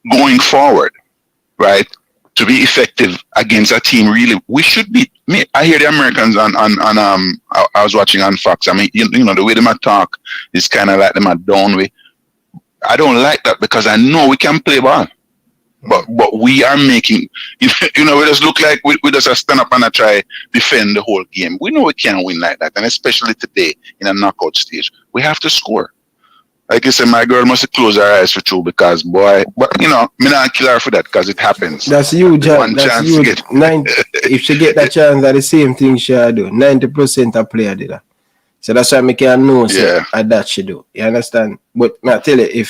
going forward, right? To be effective against a team, really, we should be. I hear the Americans on I was watching on Fox. I mean, you know, the way they might talk is kind of like them at down way. I don't like that because I know we can play ball, but we are making, we just look like we just stand up and try defend the whole game. We know we can't win like that, and especially today in a knockout stage, we have to score. Like I said, my girl must close her eyes for true because, boy, but me not kill her for that because it happens. That's huge. One That's chance huge. to get. If she get that chance, that's the same thing she do. 90% of player did that. So that's why I can know that she do. You understand? But I tell you,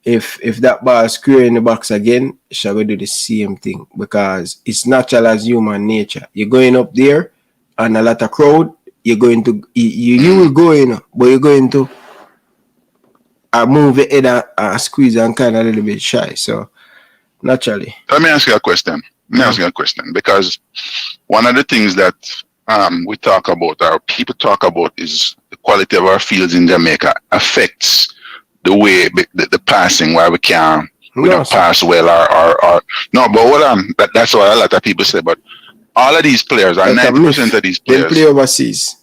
if that ball square in the box again, she will do the same thing because it's natural as human nature. You're going up there and a lot of crowd, you're going to you will go in, but you're going to move your head and squeeze and kind of a little bit shy. So naturally. Let me ask you a question. Because one of the things that we talk about, or people talk about, is the quality of our fields in Jamaica affects the way the passing, where we don't pass well or no, but hold on, that's what a lot of people say. But all of these players, or 90% of these players, play overseas.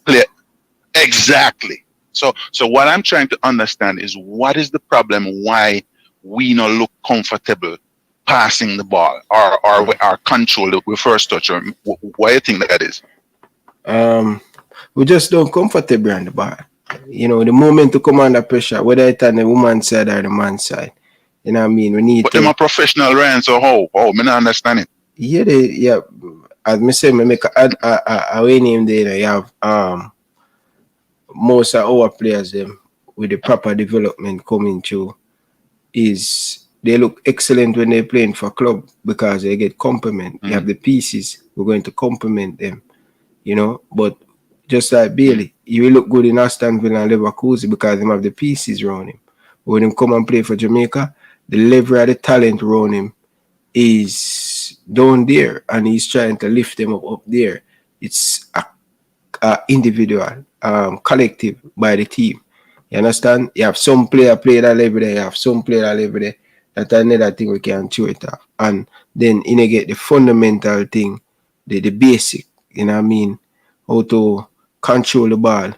Exactly. So what I'm trying to understand is what is the problem? Why we not look comfortable passing the ball or our control with first touch? Or why do you think that is? We just don't comfortable on the ball. You know, the moment to come under pressure, whether it's on the woman's side or the man's side. You know what I mean? We need. But them a professional, Ryan. So how? Me not understand it. Yeah, as me say, me make a way name there. You have most of our players them with the proper development coming through is they look excellent when they're playing for club because they get compliment. You have the pieces, we're going to compliment them, you know. But just like Bailey, he will look good in Aston Villa and Leverkusen because they have the pieces around him. But when him come and play for Jamaica, the level of the talent around him is down there and he's trying to lift them up there. It's a individual, collective by the team. You understand? You have some player play that level there, you have some player that level there. That's another thing we can chew it off. And then you get the fundamental thing, the basic, you know what I mean? How to control the ball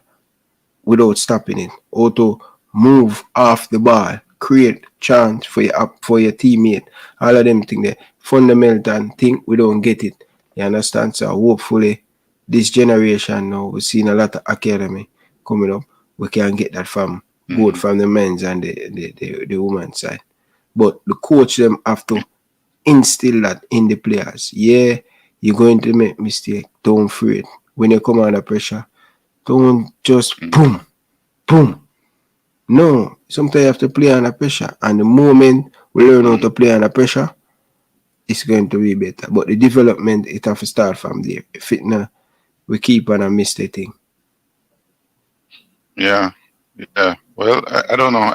without stopping it. How to move off the ball, create chance for your teammate. All of them things there. Fundamental thing, we don't get it. You understand? So hopefully this generation now, we're seeing a lot of academy coming up. We can get that from both from the men's and the women's side. But the coach them have to instill that in the players. Yeah, you're going to make mistake. Don't fear it. When you come under pressure, don't just boom, boom. No, sometimes you have to play under pressure. And the moment we learn how to play under pressure, it's going to be better. But the development, it have to start from there. If it not, we keep on a miss the thing. Yeah. Well, I don't know.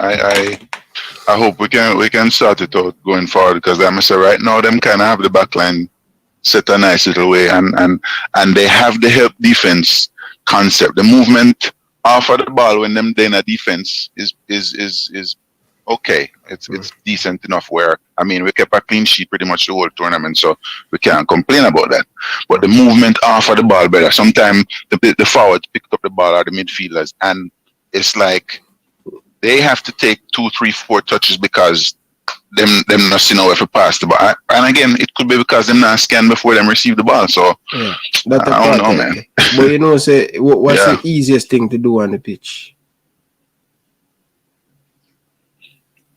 I hope we can sort it out going forward because I must say right now them kind of have the backline set a nice little way and they have the help defense concept. The movement off of the ball when them in a defense is okay. It's decent enough where I mean we kept a clean sheet pretty much the whole tournament, so we can't complain about that. But the movement off of the ball better. Sometimes the forwards picked up the ball or the midfielders and it's like they have to take 2, 3, 4 touches because them not see nowhere to pass the ball. And again, it could be because them not scan before them receive the ball. So yeah, I don't know, man. But you know, say what's the easiest thing to do on the pitch?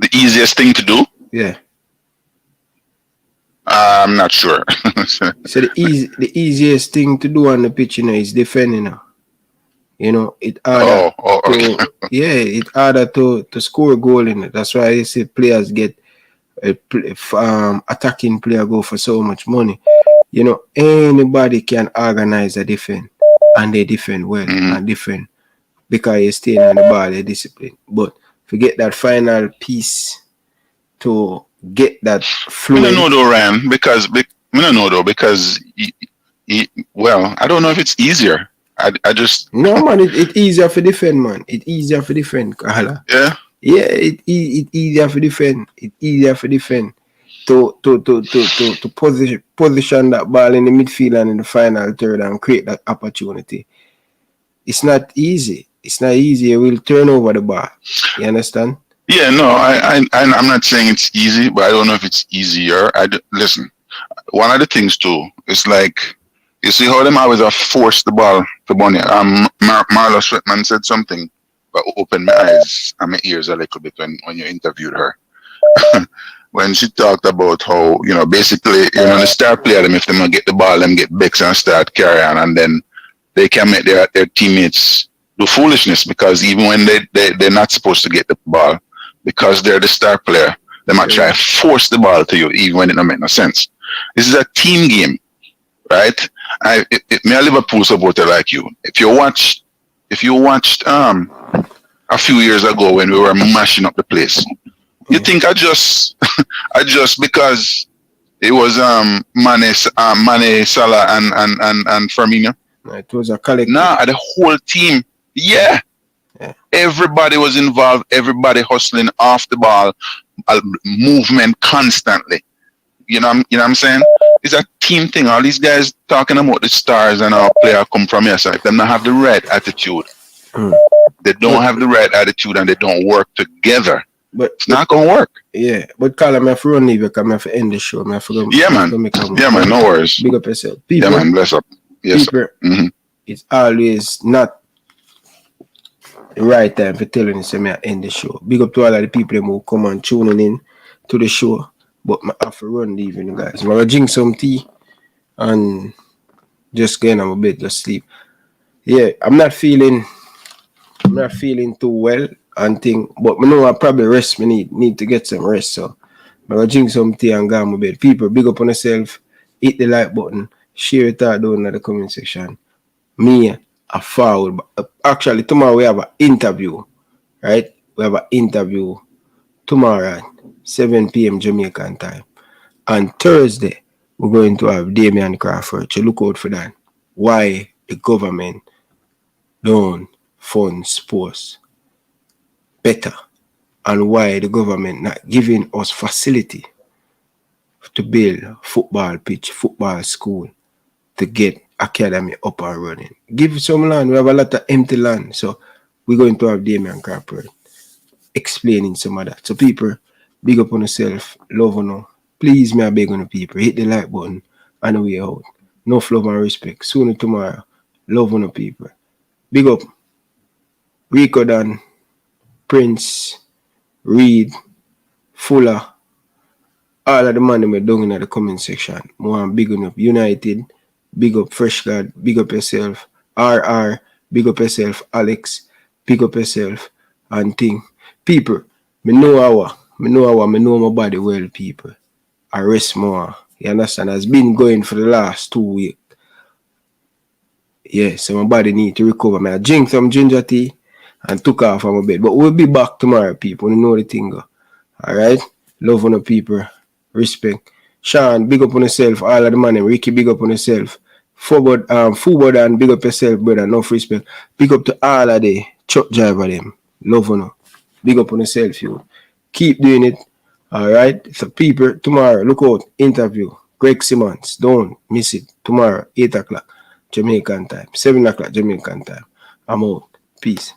The easiest thing to do? Yeah. I'm not sure. So the easiest thing to do on the pitch, you know, is defending now. You know, it harder okay. It's harder to score a goal in it. That's why I say players get attacking player go for so much money. You know, anybody can organize a defense and they defend well and defend because you're staying on the ball, you're disciplined. But forget that final piece to get that flow. I don't know though, Ryan, because well, I don't know if it's easier. I just no man, it's easier for defend, man. It's easier for defend, Kahala. Yeah. Yeah, it easier for defend. It's easier for defend to position that ball in the midfield and in the final third and create that opportunity. It's not easy. It's not easy. You will turn over the ball. You understand? Yeah, no, I'm not saying it's easy, but I don't know if it's easier. Listen, one of the things too is like, you see how them always have forced the ball to Bonnie. Marla Sweatman said something that opened my eyes and my ears a little bit when you interviewed her. When she talked about how, you know, basically, you know, the star player, them if they get the ball, them get backs and start carry on, and then they can make their teammates do foolishness because even when they're not supposed to get the ball, because they're the star player, they might try to force the ball to you even when it don't make no sense. This is a team game, right? Me a Liverpool supporter like you. If you watched a few years ago when we were mashing up the place, you think I just because it was Mane, Salah and Firmino? It was a collective. Nah, the whole team. Yeah. Everybody was involved. Everybody hustling off the ball, movement constantly. You know what I'm saying? It's a team thing. All these guys talking about the stars and our player come from here. So if them not have the right attitude, they don't have the right attitude and they don't work together. But it's not gonna work. Yeah, but Carl, I have to run leave. I have to end the show. I have to go. Yeah, man. Yeah, man. No worries. Big up yourself. People, yeah, man. Bless up. Yes. People, it's always not the right time for telling you say I end the show. Big up to all of the people who come and tuning in to the show. But I have to run leaving, guys. I'm gonna drink some tea and Just going on my bed, just sleep. Yeah, I'm not feeling too well and thing, but I know I probably rest. Me need to get some rest. So I'm gonna drink some tea and go on my bed. People, big up on yourself, hit the like button, share it out down in the comment section. Me, I forward. Actually, tomorrow we have an interview, right? We have an interview tomorrow at 7 p.m. Jamaican time. On Thursday, we're going to have Damian Crawford. So look out for that. Why the government don't fund sports better, and why the government not giving us facility to build football pitch, football school, to get academy up and running. Give some land. We have a lot of empty land. So we're going to have Damian Crawford explaining some of that. So people, big up on yourself, love on you. Please, me I beg on the people, hit the like button on the way out. No love and respect. Sooner tomorrow, love on the people. Big up Rico Dan, Prince, Reed, Fuller, all of the money we're doing in the comment section. More big up United, big up Fresh God, big up yourself, RR, big up yourself, Alex, big up yourself, and thing. People, me know my body well, people. I rest more. You understand? It's been going for the last 2 weeks. Yeah, so my body need to recover. I drink some ginger tea and took off on my bed. But we'll be back tomorrow, people. You know the thing go. Alright? Love on the people. Respect. Sean, big up on yourself. All of the money. Ricky, big up on yourself. Forward and big up yourself, brother. Enough respect. Big up to all of the truck driver them. Love on you. Big up on yourself, you. Keep doing it. Alright? So people, tomorrow, look out. Interview. Greg Simmons. Don't miss it. Tomorrow, 8 o'clock. Jamaican time. 7 o'clock Jamaican time. I'm out. Peace.